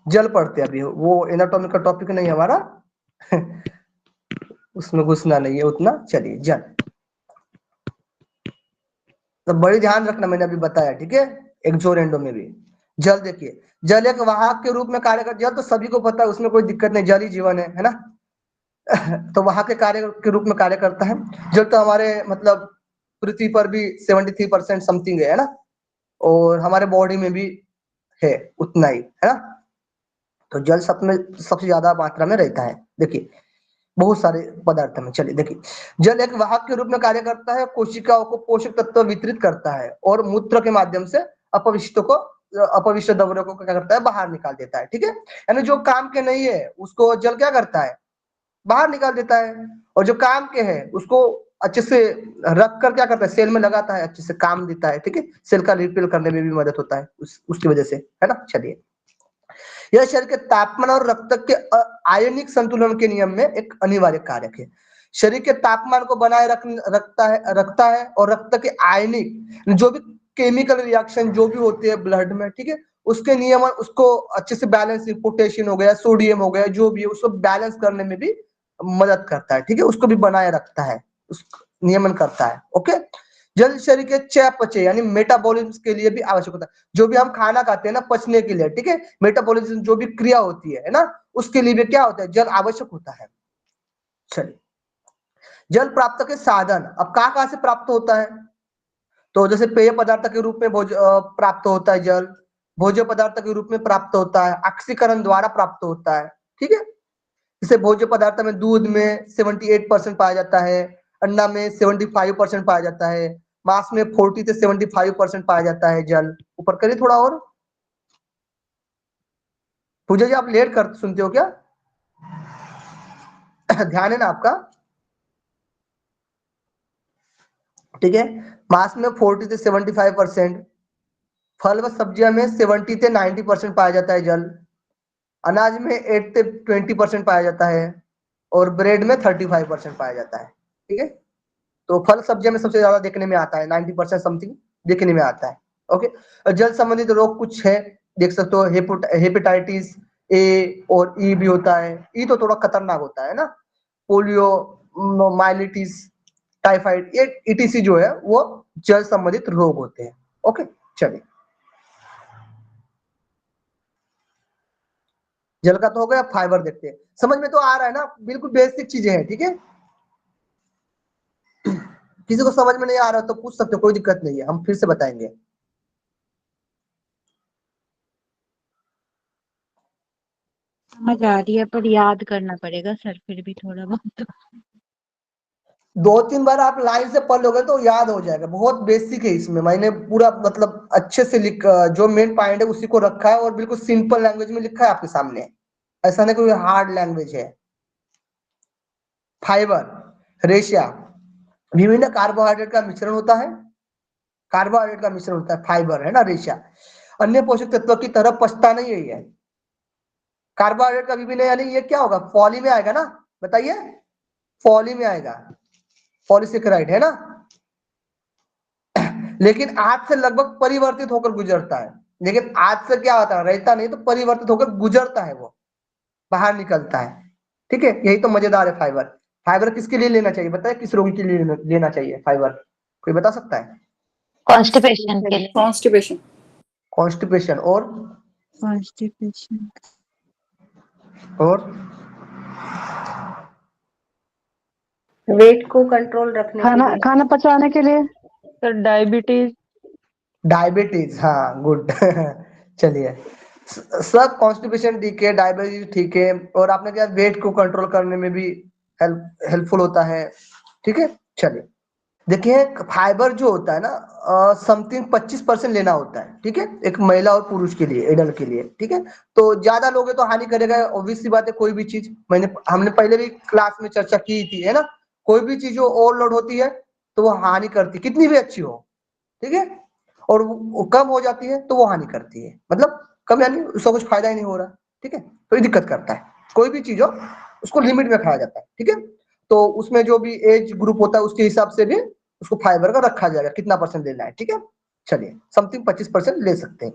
जल पढ़ते हैं अभी, वो एनाटॉमी का टॉपिक नहीं है हमारा। उसमें घुसना नहीं है उतना। चलिए, जल तो बड़ी ध्यान रखना, मैंने अभी बताया, ठीक है। एक्सो और एंडो में भी जल, देखिए, जल एक वाहक के रूप में कार्य करता है। जल तो सभी को पता है, उसमें कोई दिक्कत नहीं, जल ही जीवन है ना। तो वाहक के कार्य के रूप में कार्य करता है। जल तो हमारे मतलब पृथ्वी पर भी 73% समथिंग है ना, और हमारे बॉडी में भी है उतना ही, है ना। तो जल सब में सबसे ज्यादा मात्रा में रहता है, देखिए बहुत सारे पदार्थ में। चलिए देखिए, जल एक वाहक के रूप में कार्य करता है, कोशिकाओं को पोषक तत्व वितरित करता है, और मूत्र के माध्यम से अपविष्ट द्रव्यों को क्या करता है, बाहर निकाल देता है, ठीक है। यानी जो काम के नहीं है उसको जल क्या करता है, बाहर निकाल देता है, और जो काम के है उसको अच्छे से रख कर क्या करता है, सेल में लगाता है, अच्छे से काम देता है, ठीक है, सेल का रिपेल करने में भी मदद होता है उसकी वजह से, है ना। चलिए, यह शरीर के तापमान और रक्त के आयनिक संतुलन के नियम में एक अनिवार्य कारक है। शरीर के तापमान को बनाए रखता है और रक्त के आयनिक जो भी केमिकल रिएक्शन जो भी होते हैं ब्लड में, ठीक है, उसके नियमन उसको अच्छे से बैलेंस, पोटेशियम हो गया, सोडियम हो गया, जो भी है उसको बैलेंस करने में भी मदद करता है, ठीक है, उसको भी बनाए रखता है, उस नियमन करता है। ओके, जल शरीर के चयापचय यानी मेटाबॉलिज्म के लिए भी आवश्यक होता है। जो भी हम खाना खाते हैं ना पचने के लिए, ठीक है, मेटाबॉलिज्म जो भी क्रिया होती है ना, उसके लिए भी क्या होता है, जल आवश्यक होता है। चलिए, जल प्राप्त के साधन, अब कहाँ से प्राप्त होता है, तो जैसे पेय पदार्थ के रूप में प्राप्त होता है जल, भोज्य पदार्थ के रूप में प्राप्त होता है, ऑक्सीकरण द्वारा प्राप्त होता है, ठीक है। जैसे भोज्य पदार्थ में दूध में 78% पाया जाता है, अंडा में 75% पाया जाता है, मांस में 40 से 75% पाया जाता है जल। ऊपर करिए थोड़ा और। पूजा जी आप लेट कर सुनते हो क्या? ध्यान है ना आपका? ठीक है, मांस में 40 से 75%, फल व सब्जियां में 70 से 90% पाया जाता है जल, अनाज में 8 से 20% पाया जाता है, और ब्रेड में 35% पाया जाता है, ठीक है। तो फल सब्जियों में सबसे ज्यादा देखने में आता है, 90% समथिंग देखने में आता है। ओके, जल संबंधित रोग कुछ है, देख सकते हो, हेपेटाइटिस ए और ई भी होता है। ई तो थोड़ा खतरनाक होता है ना, पोलियो, माइलिटिस, टाइफाइड, ये ईटीसी जो है वो जल संबंधित रोग होते हैं। ओके, चलिए, जल का तो हो गया, फाइबर देखते हैं। समझ में तो आ रहा है ना, बिल्कुल बेसिक चीजें हैं, ठीक है। किसी को समझ में नहीं आ रहा तो पूछ सकते हो, कोई दिक्कत नहीं है, हम फिर से बताएंगे। समझ आ रही है पर याद करना पड़ेगा सर फिर भी थोड़ा बहुत। 2-3 बार आप लाइन से पढ़ लोगे तो याद हो जाएगा, बहुत बेसिक है इसमें, मैंने पूरा मतलब अच्छे से जो मेन पॉइंट है उसी को रखा है और बिल्कुल सिंपल लैंग्वेज में लिखा है आपके सामने, ऐसा नहीं कोई हार्ड लैंग्वेज है। फाइबर, रेशा, विभिन्न कार्बोहाइड्रेट का मिश्रण होता है, कार्बोहाइड्रेट का मिश्रण होता है फाइबर, है ना, रेशा। अन्य पोषक तत्व की तरह पचता नहीं है ये, कार्बोहाइड्रेट का विभिन्न यानी ये क्या होगा, फॉली में आएगा ना, बताइए, फॉली में आएगा, पॉलीसेकेराइड, है ना। लेकिन आज से लगभग परिवर्तित होकर गुजरता है, लेकिन आज से क्या होता है, रहता नहीं, तो परिवर्तित होकर गुजरता है, वो बाहर निकलता है, ठीक है। यही तो मजेदार है फाइबर। फाइबर किसके लिए लेना चाहिए बताइए, किस रोगी के लिए लेना चाहिए फाइबर, कोई बता सकता है? कॉन्स्टिपेशन के लिए। कॉन्स्टिपेशन। कॉन्स्टिपेशन और कॉन्स्टिपेशन, और वेट को कंट्रोल रखने के लिए। खाना पचाने के लिए सर, डायबिटीज। डायबिटीज, हाँ, गुड। चलिए, सब कॉन्स्टिपेशन ठीक है, डायबिटीज ठीक है, और आपने क्या वेट को कंट्रोल करने में भी हेल्पफुल होता है, ठीक है। चलिए, देखिए, फाइबर जो होता है ना, समथिंग 25% लेना होता है, ठीक है, एक महिला और पुरुष के लिए, एडल्ट के लिए, ठीक है। तो ज्यादा लोगे तो हानि करेगा, ऑब्वियस सी बात है, कोई भी चीज, हमने पहले भी क्लास में चर्चा की थी, है ना, कोई भी चीज जो ओवरलोड होती है तो वो हानि करती, कितनी भी अच्छी हो, ठीक है, और वो कम हो जाती है तो वो हानि करती है, मतलब कम यानी उसका कुछ फायदा ही नहीं हो रहा, ठीक है, तो ये दिक्कत करता है। कोई भी चीज हो उसको लिमिट में खाया जाता है, ठीक है। तो उसमें जो भी एज ग्रुप होता है उसके हिसाब से भी उसको फाइबर का रखा जाएगा, कितना परसेंट लेना है, ठीक है। चलिए, समथिंग 25% ले सकते हैं।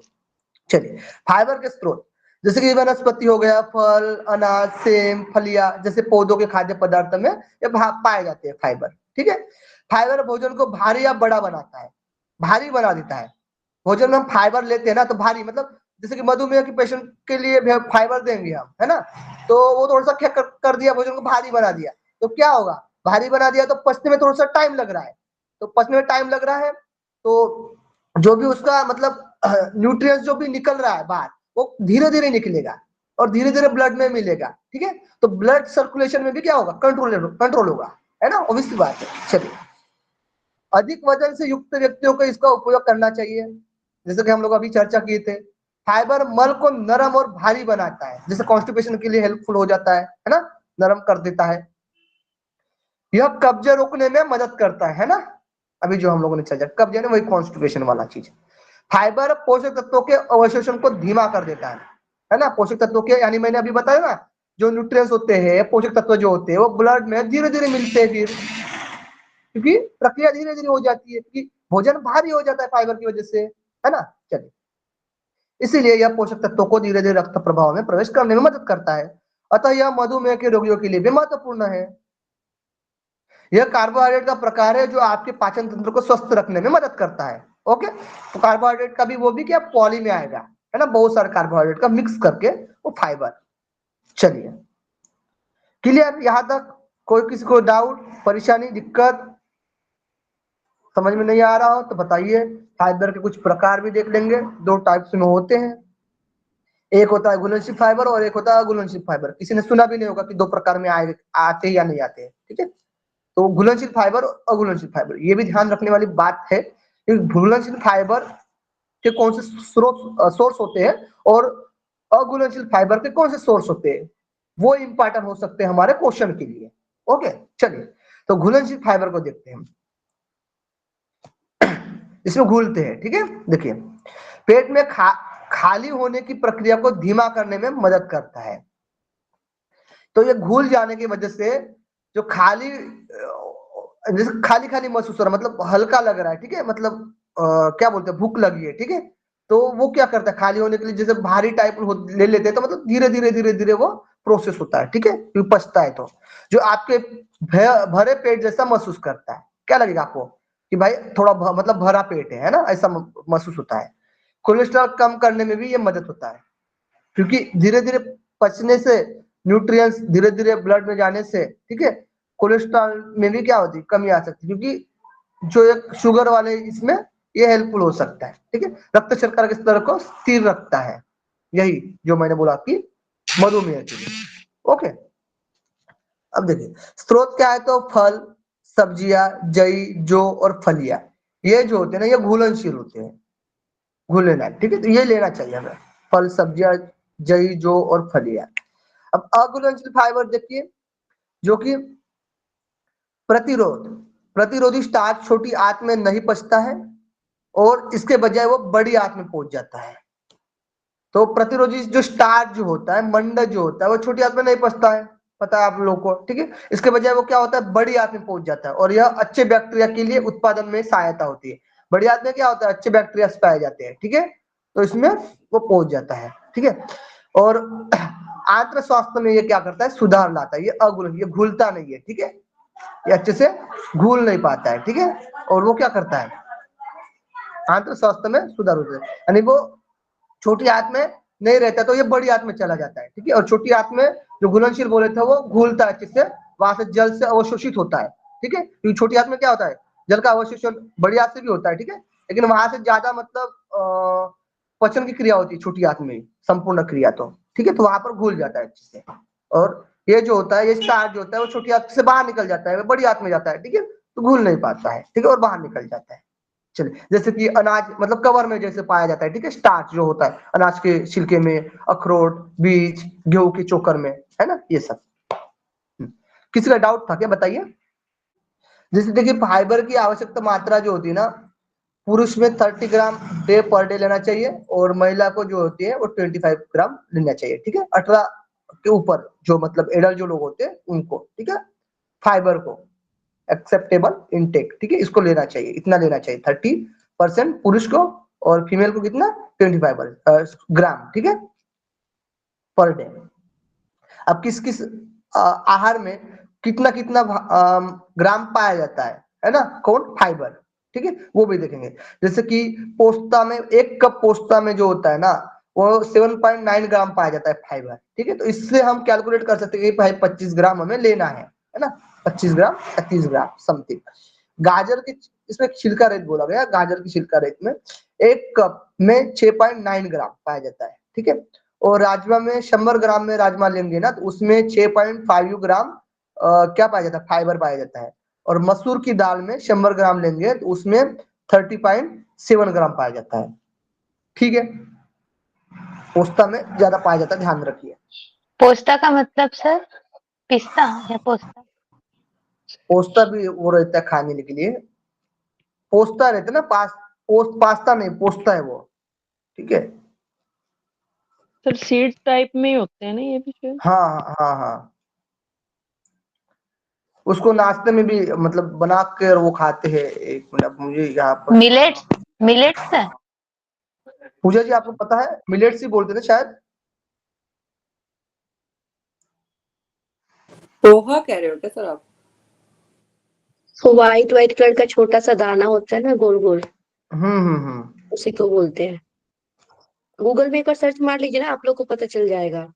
चलिए, फाइबर के स्रोत, जैसे कि वनस्पति हो गया, फल, अनाज, सेम, फलियां जैसे पौधों के खाद्य पदार्थ में ये पाए जाते हैं फाइबर, ठीक है। फाइबर भोजन को भारी या बड़ा बनाता है, भारी बना देता है। भोजन में हम फाइबर लेते हैं ना तो भारी, मतलब जैसे कि मधुमेह के पेशेंट के लिए फाइबर देंगे हम, है ना, तो वो थोड़ा सा क्या कर दिया, भोजन को भारी बना दिया, तो क्या होगा, भारी बना दिया तो पचने में थोड़ा सा टाइम लग रहा है, तो पचने में टाइम लग रहा है तो जो भी उसका मतलब न्यूट्रिएंट्स जो भी निकल रहा है बाहर वो धीरे धीरे निकलेगा और धीरे धीरे ब्लड में मिलेगा, ठीक है। तो ब्लड सर्कुलेशन में भी क्या होगा, कंट्रोल होगा, है ना, ऑब्वियस बात है। चलिए, अधिक वजन से युक्त व्यक्तियों को इसका उपयोग करना चाहिए, जैसे कि हम लोग अभी चर्चा किए थे। फाइबर मल को नरम और भारी बनाता है, जैसे कॉन्स्टिपेशन के लिए हेल्पफुल हो जाता है ना, नरम कर देता है। यह कब्जे रोकने में मदद करता है ना, अभी जो हम लोगों ने चर्चा कब्जे ने वही कॉन्स्टिपेशन वाला चीज। फाइबर पोषक तत्वों के अवशोषण को धीमा कर देता है ना, पोषक तत्वों के, यानी मैंने अभी बताया ना, जो न्यूट्रिएंट्स होते हैं, पोषक तत्व जो होते हैं, वो ब्लड में धीरे धीरे मिलते हैं फिर, क्योंकि प्रक्रिया धीरे धीरे हो जाती है, क्योंकि भोजन भारी हो जाता है फाइबर की वजह से, है ना। चलिए, इसीलिए यह पोषक तत्वों को धीरे धीरे रक्त प्रवाह में प्रवेश करने में मदद करता है, अतः यह मधुमेह के रोगियों के लिए भी महत्वपूर्ण है। यह कार्बोहाइड्रेट का प्रकार है जो आपके पाचन तंत्र को स्वस्थ रखने में मदद करता है। ओके, तो कार्बोहाइड्रेट का भी वो भी क्या पॉली में आएगा, है ना, बहुत सारे कार्बोहाइड्रेट का मिक्स करके वो फाइबर। चलिए, क्लियर यहां तक? कोई किसी को डाउट, परेशानी, दिक्कत, समझ में नहीं आ रहा हो तो बताइए। फाइबर के कुछ प्रकार भी देख लेंगे, दो टाइप्स में होते हैं, एक होता है घुलनशील फाइबर और एक होता है अघुलनशील फाइबर। किसी ने सुना भी नहीं होगा कि दो प्रकार में आते या नहीं आते, ठीक है। तो घुलनशील फाइबर और अघुलनशील फाइबर, ये भी ध्यान रखने वाली बात है कि घुलनशील फाइबर के कौन से सोर्स होते हैं और अघुलनशील फाइबर के कौन से सोर्स होते हैं, वो इंपॉर्टेंट हो सकते हैं हमारे क्वेश्चन के लिए। ओके, चलिए, तो घुलनशील फाइबर को देखते हैं, इसमें घुलते हैं, ठीक है। देखिए, पेट में खाली होने की प्रक्रिया को धीमा करने में मदद करता है। तो ये घुल जाने की वजह से जो खाली खाली महसूस हो रहा है, मतलब हल्का लग रहा है, ठीक है, मतलब क्या बोलते हैं, भूख लगी है, ठीक है, तो वो क्या करता है, खाली होने के लिए जैसे भारी टाइप ले लेते हैं, तो मतलब धीरे धीरे वो प्रोसेस होता है, ठीक है, पचता है, तो जो आपके भरे पेट जैसा महसूस करता है। क्या लगेगा आपको कि भाई थोड़ा मतलब भरा पेट है ना, ऐसा महसूस होता है। कोलेस्ट्रॉल कम करने में भी ये मदद होता है, क्योंकि धीरे धीरे पचने से, न्यूट्रिएंट्स धीरे धीरे ब्लड में जाने से, ठीक है, कोलेस्ट्रॉल में भी क्या होती है, कमी आ सकती है, क्योंकि जो एक शुगर वाले इसमें ये हेल्पफुल हो सकता है, ठीक है, रक्त शर्करा के स्तर को स्थिर रखता है, यही जो मैंने बोला कि मधुमेह के लिए। ओके, अब देखिए स्रोत क्या है, तो फल, सब्जियां, जई, जौ और फलियां, ये जो होते हैं ना, ये घुलनशील होते हैं, घुलने लायक, ठीक है, तो ये लेना चाहिए हमें, फल, सब्जियां, जई, जौ और फलियां। अब अघुलनशील फाइबर देखिए, जो कि प्रतिरोधी स्टार्च छोटी आंत में नहीं पचता है और इसके बजाय वो बड़ी आंत में पहुंच जाता है। तो प्रतिरोधी जो स्टार्च जो होता है, मंड जो होता है, वो छोटी आंत में नहीं पचता है, पता है आप लोगों को, ठीक है, इसके बजाय वो क्या होता है, बड़ी आंत में पहुंच जाता है, और यह अच्छे बैक्टीरिया के लिए उत्पादन में सहायता होती है। बड़ी आंत में क्या होता है, अच्छे बैक्टीरिया पाए जाते हैं, ठीक है, तो इसमें वो पहुंच जाता है, ठीक है। और आंत्र स्वास्थ्य में ये क्या करता है, सुधार लाता है, ये अघुलन, ये घुलता नहीं है, ठीक है, ये अच्छे से घुल नहीं पाता है, ठीक है, और वो क्या करता है, आंत्र स्वास्थ्य में सुधार होता है, यानी वो छोटी आंत में नहीं रहता तो ये बड़ी आंत में चला जाता है, ठीक है, और छोटी आंत में जो घुलनशील बोले थे वो घुलता है, जिससे वहां से जल से अवशोषित होता है, ठीक है, क्योंकि छोटी आंत में क्या होता है, जल का अवशोषण बड़ी आंत से भी होता है, ठीक है, लेकिन वहां से ज्यादा मतलब पचन की क्रिया होती है छोटी आंत में, संपूर्ण क्रिया, तो ठीक है, तो वहां पर घुल जाता है अच्छे से। और ये जो होता है, ये स्टार्च जो होता है, वो छोटी आंत से बाहर निकल जाता है, बड़ी आंत में जाता है, ठीक है, तो घुल नहीं पाता है, ठीक है, और बाहर निकल जाता है। चलिए, जैसे कि अनाज मतलब कवर में जैसे पाया जाता है, ठीक है, स्टार्च जो होता है अनाज के छिलके में, अखरोट, बीज, गेहूं के चोकर में, है ना, ये सब। किसी का डाउट था क्या, बताइए। जैसे देखिए, फाइबर की आवश्यकता मात्रा जो होती है ना, पुरुष में 30 ग्राम डे पर डे लेना चाहिए, और महिला को जो होती है वो 25 ग्राम लेना चाहिए, ठीक है, 18 के ऊपर जो मतलब एडल्ट जो लोग होते हैं उनको, ठीक है, फाइबर को एक्सेप्टेबल इनटेक, ठीक है, इसको लेना चाहिए, इतना लेना चाहिए, 30% पुरुष को, और फीमेल को कितना, 25 ग्राम, ठीक है, पर डे। अब किस किस आहार में कितना कितना ग्राम पाया जाता है ना, कौन, फाइबर, ठीक है, वो भी देखेंगे। जैसे कि पोस्ता में, 1 कप पोस्ता में जो होता है ना, वो 7.9 ग्राम पाया जाता है फाइबर, ठीक है, तो इससे हम कैलकुलेट कर सकते हैं कि भाई 25 ग्राम हमें लेना है ना, 25 ग्राम 30 ग्राम समथिंग। गाजर की, इसमें छिलका रेत बोला गया, गाजर की छिलका रेत में 1 कप में 6.9 ग्राम पाया जाता है, ठीक है, और राजमा में 100 ग्राम में राजमा लेंगे ना, तो उसमें 6.5 ग्राम क्या पाया जाता है, फाइबर पाया जाता है, और मसूर की दाल में 100 ग्राम लेंगे तो उसमें 30.7 ग्राम पाया जाता है, ठीक है, पोस्ता में ज्यादा पाया जाता है, ध्यान रखिए। पोस्ता का मतलब सर पिस्ता या पोस्ता? पोस्ता भी वो रहता है खाने के लिए, पोस्ता रहता है ना, पास्ता नहीं, पोस्ता है वो, ठीक है। सर सीड टाइप में ही होते हैं ना ये भी शायद। हाँ हाँ हाँ, उसको नाश्ते में भी मतलब बना कर वो खाते हैं। एक मिनट, मुझे यहाँ पर मिलेट्स, मिलेट्स है। पूजा जी आपको पता है, मिलेट्स ही बोलते थे शायद। पोहा कह रहे हो क्या सर आप? वो व्हाइट व्हाइट कलर का छोटा सा दाना होता है ना, गोल गोल, हम्म। उसी को बोलते हैं। गूगल में एक बार सर्च मार लीजिए ना, आप लोग को पता चल जाएगा।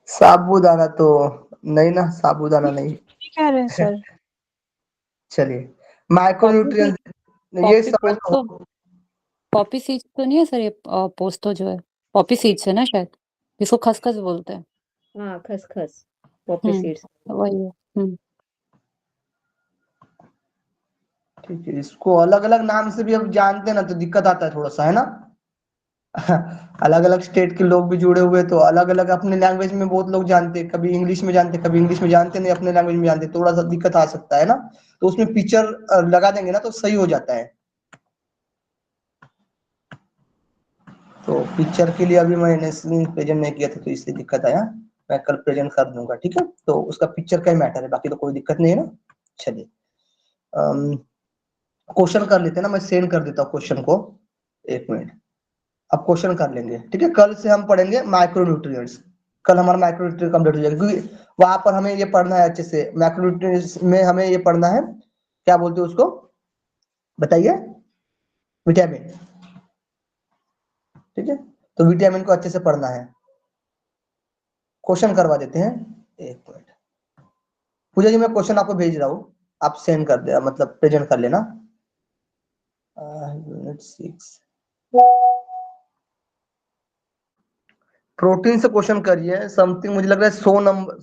साबूदाना तो नहीं ना, साबूदाना नहीं। कह रहे हैं सर। चलिए, माइक्रोन्यूट्रिएंट्स ये पॉपी समझ पोस्तो, पॉपी सीड्स तो नहीं है सर ये? पोस्तो जो है पॉपी सीड्स है ना शायद, इसको खसखस बोलते हैं। हाँ, खसखस, पॉपी सीड्स। वही है। ठीक है, इसको अलग अलग नाम से भी अब जानते हैं ना, तो दिक्कत आता है थोड़ा सा, है ना। अलग अलग स्टेट के लोग भी जुड़े हुए, तो अलग अलग अपने लैंग्वेज में बहुत लोग जानते हैं, कभी इंग्लिश में जानते, कभी इंग्लिश में जानते नहीं, अपने लैंग्वेज में जानते, थोड़ा सा दिक्कत आ सकता है ना। तो उसमें पिक्चर लगा देंगे ना तो सही हो जाता है। तो पिक्चर के लिए अभी मैंने प्रेजेंट नहीं किया था, तो इसलिए दिक्कत आया। मैं कल प्रेजेंट कर दूंगा, ठीक है। तो उसका पिक्चर का ही मैटर है, बाकी तो कोई दिक्कत नहीं है ना। चलिए, क्वेश्चन कर लेते हैं ना, मैं सेंड कर देता हूँ क्वेश्चन को, एक मिनट। अब क्वेश्चन कर लेंगे, ठीक है। कल से हम पढ़ेंगे माइक्रोन्यूट्रिएंट्स, कल हमारा माइक्रोन्यूट्रिएंट कंप्लीट हो जाएगा, क्योंकि वहां पर हमें ये पढ़ना है अच्छे से। माइक्रोन्यूट्रिएंट्स में हमें ये पढ़ना है, क्या बोलते हैं उसको, बताइए, विटामिन, ठीक है। तो विटामिन को अच्छे से पढ़ना है। क्वेश्चन करवा देते हैं, एक मिनट। पूजा जी मैं क्वेश्चन आपको भेज रहा हूँ, आप सेंड कर दे, मतलब प्रेजेंट कर लेना। यूनिट 6 प्रोटीन से क्वेश्चन करिए समथिंग, मुझे लग रहा है 100 नंबर,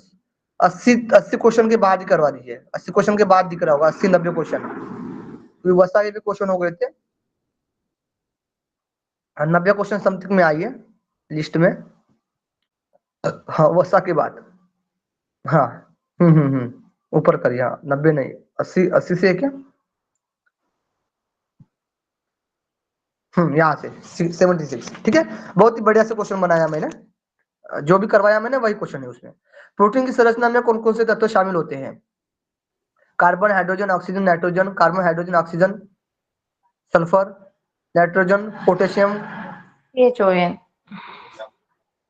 80 क्वेश्चन के बाद ही करवा दीजिए। 80 क्वेश्चन के बाद दिख रहा होगा, 80-90 क्वेश्चन, क्योंकि वसा भी क्वेश्चन हो गए थे। 90 क्वेश्चन समथिंग में आई है लिस्ट में। हाँ, वसा के बाद, हाँ। ऊपर करिए, हाँ 90 नहीं, 80 से है क्या, यहाँ से 76, ठीक है। बहुत ही बढ़िया से क्वेश्चन बनाया मैंने, जो भी करवाया मैंने वही क्वेश्चन है उसमें। प्रोटीन की संरचना में कौन कौन से तत्व शामिल होते हैं? Carbon, hydrogen, oxygen, nitrogen, carbon, hydrogen, oxygen, sulphur, nitrogen, potassium, HON,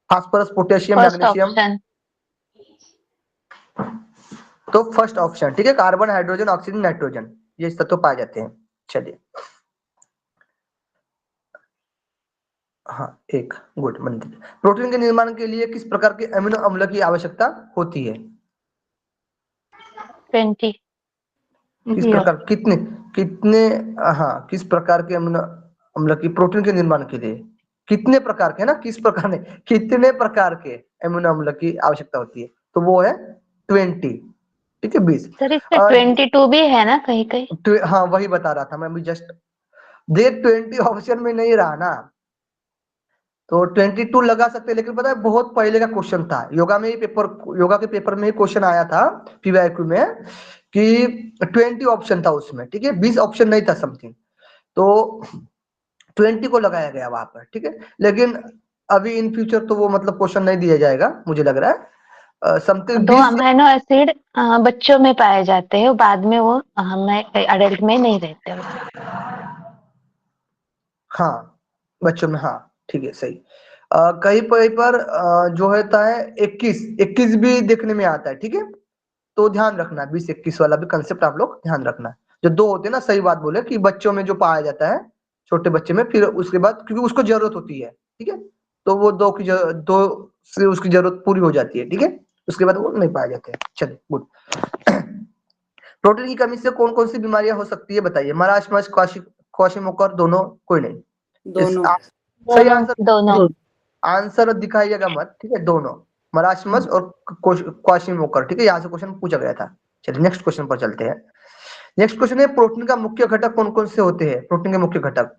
phosphorus, potassium, first magnesium. Option. तो फर्स्ट ऑप्शन, ठीक है, कार्बन, हाइड्रोजन, ऑक्सीजन, नाइट्रोजन, ये तत्व पाए जाते हैं। चलिए, हाँ, एक गुड मंदिर। प्रोटीन के निर्माण के लिए किस प्रकार के अमीनो अम्ल की आवश्यकता होती है? 20। किस प्रकार, कितने कितने हाँ, किस प्रकार के अमीनो अम्ल की प्रोटीन के निर्माण के लिए, कितने प्रकार के, ना किस प्रकार ने, कितने प्रकार के अमीनो अम्ल की आवश्यकता होती है? तो वो है 20, ठीक है, 20। सर इसका 22 भी है ना कहीं कहीं? हाँ, वही बता रहा था मैं अभी जस्ट, देख 20 ऑप्शन में नहीं रहा ना, तो 22 लगा सकते हैं, लेकिन पता है बहुत पहले का क्वेश्चन था, योगा में ही पेपर, योगा के पेपर में ही क्वेश्चन आया था पीवाईक्यू में, कि 20 ऑप्शन था उसमें, ठीक है, 20 ऑप्शन नहीं था समथिंग, तो 20 को लगाया गया वहां पर, ठीक है। लेकिन अभी इन फ्यूचर तो वो मतलब क्वेश्चन नहीं दिया जाएगा, मुझे लग रहा है समथिंग 2 20। अमीनो एसिड बच्चों में पाए जाते हैं, बाद में वो हमें अडल्ट में नहीं रहते वो। हाँ, बच्चों में, हाँ, ठीक है, सही। कहीं पर जो होता है 21 भी देखने में आता है, ठीक है। तो ध्यान रखना, 20-21 वाला भी कंसेप्ट आप लोग ध्यान रखना। जो 2 होते हैं ना, सही बात बोले कि बच्चों में जो पाया जाता है, छोटे बच्चे में, फिर उसके बाद क्योंकि उसको जरूरत होती है, ठीक है, तो वो 2 से उसकी जरूरत पूरी हो जाती है, ठीक है, उसके बाद वो नहीं पाए जाते हैं। चलिए, गुड। प्रोटीन की कमी से कौन कौन सी बीमारियां हो सकती है, बताइए? मराशमस, क्वाशीमोकर, दोनों, कोई नहीं? दोनों। सही आंसर, दोनों। आंसर दिखाइएगा मत, ठीक है, दोनों, मराशमस और क्वाशीमोकर, ठीक है, यहाँ से क्वेश्चन पूछा गया था। चलिए नेक्स्ट क्वेश्चन पर चलते हैं। नेक्स्ट क्वेश्चन है प्रोटीन का मुख्य घटक कौन कौन से होते हैं? प्रोटीन के मुख्य घटक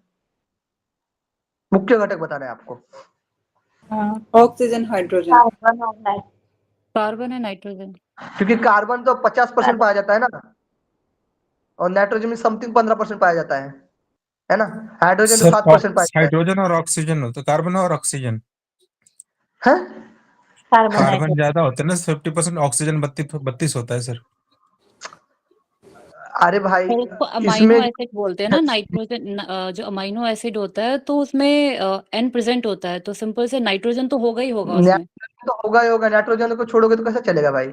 बताना है आपको। Oxygen, hydrogen. कार्बन है, नाइट्रोजन। क्योंकि कार्बन तो 50% पाया जाता है ना, और नाइट्रोजन में समथिंग 15% पाया जाता है ना। हाइड्रोजन तो सर 7% पाया जाता हाइड्रोजन और ऑक्सीजन होता है, कार्बन और ऑक्सीजन। है। कार्बन ज्यादा होता है ना 50%, ऑक्सीजन 32 होता है सर। अरे भाई और उसको अमाइनो इसमें एसिड बोलते हैं ना, नाइट्रोजन जो अमाइनो एसिड होता है तो उसमें एन प्रेजेंट होता है, तो सिंपल से नाइट्रोजन तो होगा ही होगा उसमें। नाइट्रोजन तो होगा ही होगा, नाइट्रोजन को छोड़ोगे तो कैसे चलेगा भाई?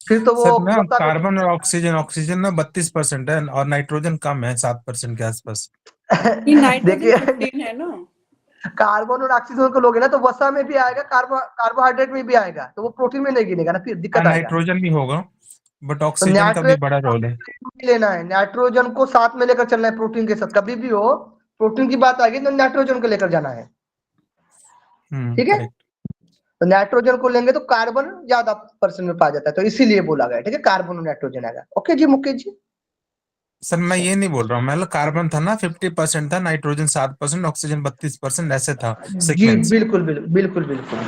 फिर तो वो सर ना वसा में कार्बन और ऑक्सीजन ना 32% है और नाइट्रोजन कम है 7% के आसपास। ये नाइट्रोजन देखिए 15 है ना। कार्बन और ऑक्सीजन को लोगे ना तो वसा में भी आएगा, कार्बोहाइड्रेट में भी आएगा, तो वो प्रोटीन में नहीं गिनेगा ना, फिर दिक्कत आएगा। नाइट्रोजन भी होगा बट तो ऑक्सीजन का भी बड़ा रोल है। नाइट्रोजन लेना है, नाइट्रोजन को साथ में लेकर चलना है प्रोटीन के साथ। कभी भी हो प्रोटीन की बात आएगी तो नाइट्रोजन को लेकर जाना है, ठीक है। करेक्ट। तो नाइट्रोजन को लेंगे तो कार्बन ज्यादा परसेंट में पाया जाता है, तो इसीलिए बोला गया, ठीक है, कार्बन और नाइट्रोजन आएगा। ओके जी मुकेश जी। सर मैं ये नहीं बोल रहा हूँ, मतलब कार्बन था ना 50% था, नाइट्रोजन 7%, ऑक्सीजन 32% ऐसे था जी सीक्वेंस। बिल्कुल बिल्कुल बिल्कुल बिल्कुल।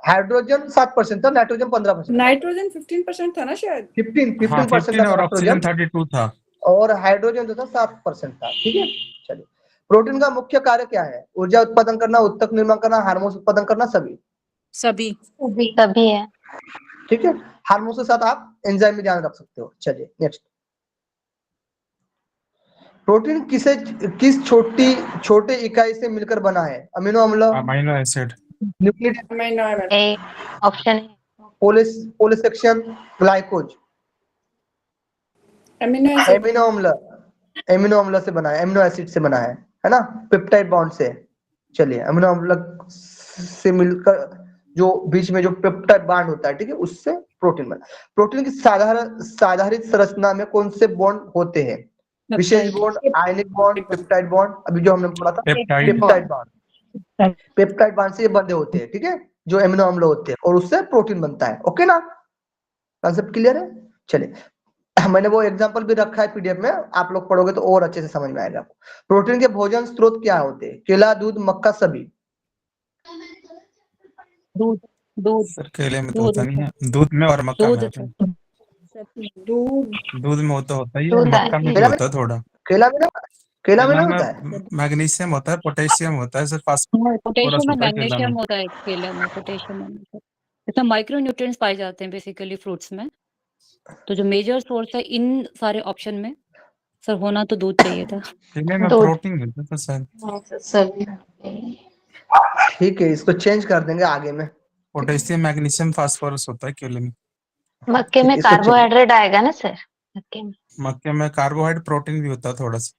हाइड्रोजन 7% था, नाइट्रोजन 15%। नाइट्रोजन 15% था ना शायद। 15% था और नाइट्रोजन, ऑक्सीजन 32 था। और हाइड्रोजन जो था 7% था, ठीक है। चलिए प्रोटीन का मुख्य कार्य क्या है? ऊर्जा उत्पादन करना, उत्तक निर्माण करना, हार्मोन उत्पादन करना, सभी सभी है। ठीक है। हार्मोन के साथ आप एंजाइम में ध्यान रख सकते हो। चलिए नेक्स्ट। प्रोटीन किस छोटे इकाई से मिलकर बना है? अमीनो अम्ल, amino acid, nucleic amino acid. A option polysaccharide, glycogen. Amino acid. Amino अम्ल से बना है, एमिनो एसिड से बना है ना, पेप्टाइड बॉन्ड से। चलिए अमीनो अम्ल से मिलकर जो बीच में जो पेप्टाइड बॉन्ड होता है, ठीक है, उससे प्रोटीन बना। प्रोटीन की साधारित संरचना में कौन से बॉन्ड होते हैं? विशेष bond, ionic bond, peptide bond, अभी जो हमने पढ़ा था पेप्टाइड बॉन्ड। पेप्टाइड बॉन्ड से ये बंधे होते हैं, ठीक है, जो एमिनो अम्ल होते हैं, और उससे प्रोटीन बनता है। ओके ना, कॉन्सेप्ट क्लियर है? चलिए मैंने वो एग्जांपल भी रखा है पीडीएफ में, आप लोग पढ़ोगे तो और अच्छे से समझ में आएगा आपको। प्रोटीन के भोजन स्रोत क्या होते हैं? केला, दूध, मक्का, सभी। दूध सर केले में तो होता नहीं है, दूध में और मक्का में होता है। दूध में होता ही है, मक्का में भी होता है थोड़ा। केला में नहीं होता है। मैग्नीशियम होता है, पोटेशियम होता है सर, फास्फोरस पोटेशियम और होता है केला मैग्नीशियम में। होता है केले में, पोटेशियम और इसमें माइक्रो न्यूट्रिएंट्स पाए जाते हैं बेसिकली फ्रूट्स में। तो जो मेजर सोर्स है इन सारे ऑप्शन में सर होना तो दूध चाहिए था। केले में दूध। प्रोटीन मिलता है सर। सभी ठीक है, इसको चेंज कर देंगे आगे में। पोटेशियम, मैग्नीशियम, फास्फोरस होता है केले में। मक्के में इसको कार्बोहाइड्रेट आएगा ना सर? मक्के में मक्के में कार्बोहाइड्रेट, प्रोटीन भी होता है थोड़ा सा।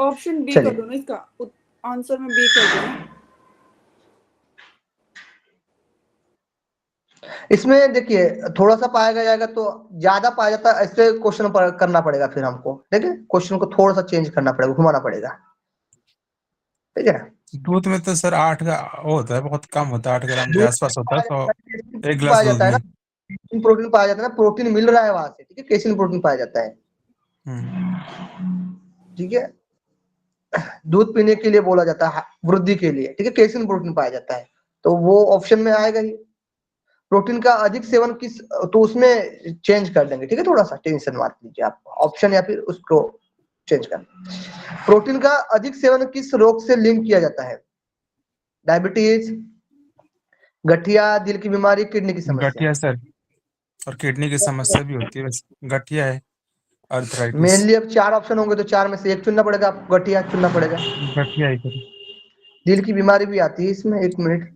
ऑप्शन बी चलिए। कर दो ना, इसका आंसर में बी कर दो ना। इसमें देखिए थोड़ा सा पाया जाएगा तो ज्यादा पाया जाता है, ऐसे क्वेश्चन करना पड़ेगा फिर हमको, ठीक है, क्वेश्चन को थोड़ा सा चेंज करना पड़ेगा, घुमाना पड़ेगा, ठीक है। दूध में तो सर 8 का वो होता है, बहुत कम होता है, 8 ग्राम के दूध आसपास होता है, तो एक गिलास पाया दूध जाता है में। ना, प्रोटीन पाया जाता है ना, प्रोटीन मिल रहा है वहां से, ठीक है, केसिन प्रोटीन पाया जाता है, ठीक है। दूध पीने के लिए बोला जाता है, वृद्धि के लिए, ठीक है, केसिन प्रोटीन पाया जाता है, तो वो ऑप्शन में आएगा ही। प्रोटीन का अधिक सेवन किस, तो उसमें चेंज कर देंगे, ठीक है, थोड़ा सा टेंशन मत लीजिए आप, ऑप्शन या फिर उसको चेंज कर। प्रोटीन का अधिक सेवन किस रोग से लिंक किया जाता है? डायबिटीज, गठिया, दिल की बीमारी, किडनी की समस्या। गठिया सर, और किडनी की समस्या भी होती है, वैसे गठिया है, अर्थराइटिस। मेनली अब 4 ऑप्शन होंगे तो 4 में से एक चुनना पड़ेगा, आपको गठिया चुनना पड़ेगा। गठिया ही सर। दिल की बीमारी भी आती है इसमें, 1 मिनट।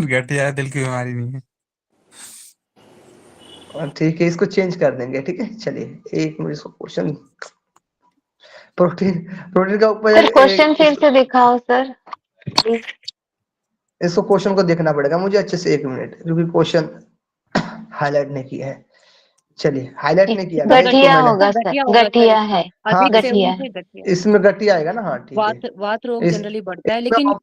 गठिया है, दिल की बीमारी नहीं है। ठीक है, इसको चेंज कर देंगे, ठीक है। चलिए 1 मिनट, इसको क्वेश्चन प्रोटीन का सर क्वेश्चन फिर से दिखाओ सर प्लीज। इसको क्वेश्चन को देखना पड़ेगा मुझे अच्छे से, 1 मिनट, क्योंकि क्वेश्चन हाईलाइट नहीं किया है। चलिए हाईलाइट नहीं किया ना, गठिया होगा सर, गठिया है। हाँ, गठिया इसमें गठिया आएगा ना, हाँ ठीक है। वात रोग इस- जनरली बढ़ता है, लेकिन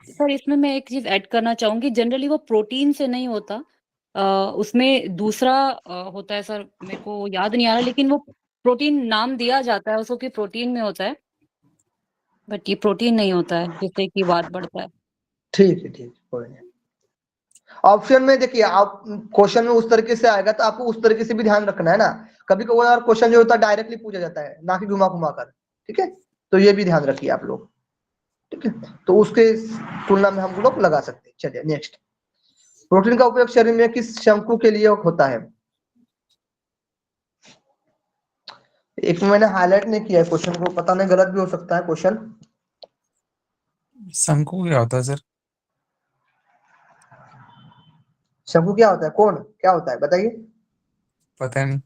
सर इसमें मैं एक चीज ऐड करना चाहूंगी, जनरली वो प्रोटीन से नहीं होता, उसमें दूसरा होता है सर, मेरे को याद नहीं आ रहा, लेकिन वो प्रोटीन नाम दिया जाता है उसको कि प्रोटीन में होता है, बट ये प्रोटीन नहीं होता है जिससे कि वात बढ़ता है। ठीक है, ठीक है, कोई नहीं। ऑप्शन में देखिए, आप क्वेश्चन में उस तरीके से आएगा तो आपको उस तरीके से भी ध्यान रखना है ना। कभी कभी यार क्वेश्चन जो होता है डायरेक्टली पूछा जाता है, ना कि घुमा घुमा कर, ठीक है, तो ये भी ध्यान रखिए आप लोग, ठीक है। तो उसके तुलना में हम लोग लगा सकते हैं। चलिए नेक्स्ट, प्रोटीन का उपयोग शरीर में किस शंकु के लिए होता है? एक मैंने हाईलाइट नहीं किया है क्वेश्चन को, पता नहीं गलत भी हो सकता है क्वेश्चन। शंकु क्या होता है सर? शंकु क्या होता है, कौन क्या होता है बताइए। पता नहीं।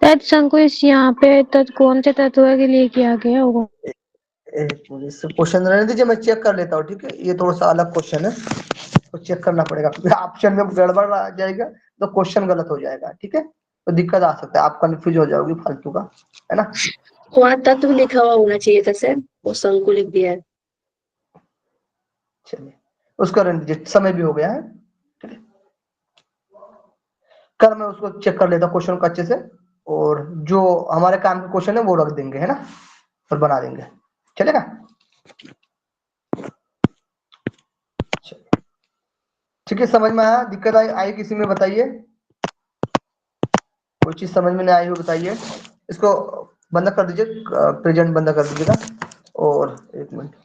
शायद शंकु इस यहाँ पे कौन से तत्व के लिए किया गया होगा? एक मिनट, इस क्वेश्चन रहने दीजिए, मैं चेक कर लेता हूँ, ठीक है। ये थोड़ा सा अलग क्वेश्चन है, तो चेक करना पड़ेगा, क्योंकि ऑप्शन में गड़बड़ आ जाएगा तो क्वेश्चन गलत हो जाएगा, ठीक है। तो दिक्कत आ सकता है, आप कंफ्यूज हो जाओगे फालतू का, है ना। वहाँ तत्व लिखा हुआ होना चाहिए था सर, वो शंकु लिख दिया है। चलिए उसका रहने दीजिए, समय भी हो गया है, ठीक है। कल मैं उसको चेक कर लेता क्वेश्चन को अच्छे से, और जो हमारे काम के क्वेश्चन है वो रख देंगे, है ना, और बना देंगे, चलेगा। ठीक है, समझ में आया? दिक्कत आई किसी में बताइए, कोई चीज समझ में नहीं आई हो बताइए। इसको बंद कर दीजिए, प्रेजेंट बंद कर दीजिएगा। और एक मिनट,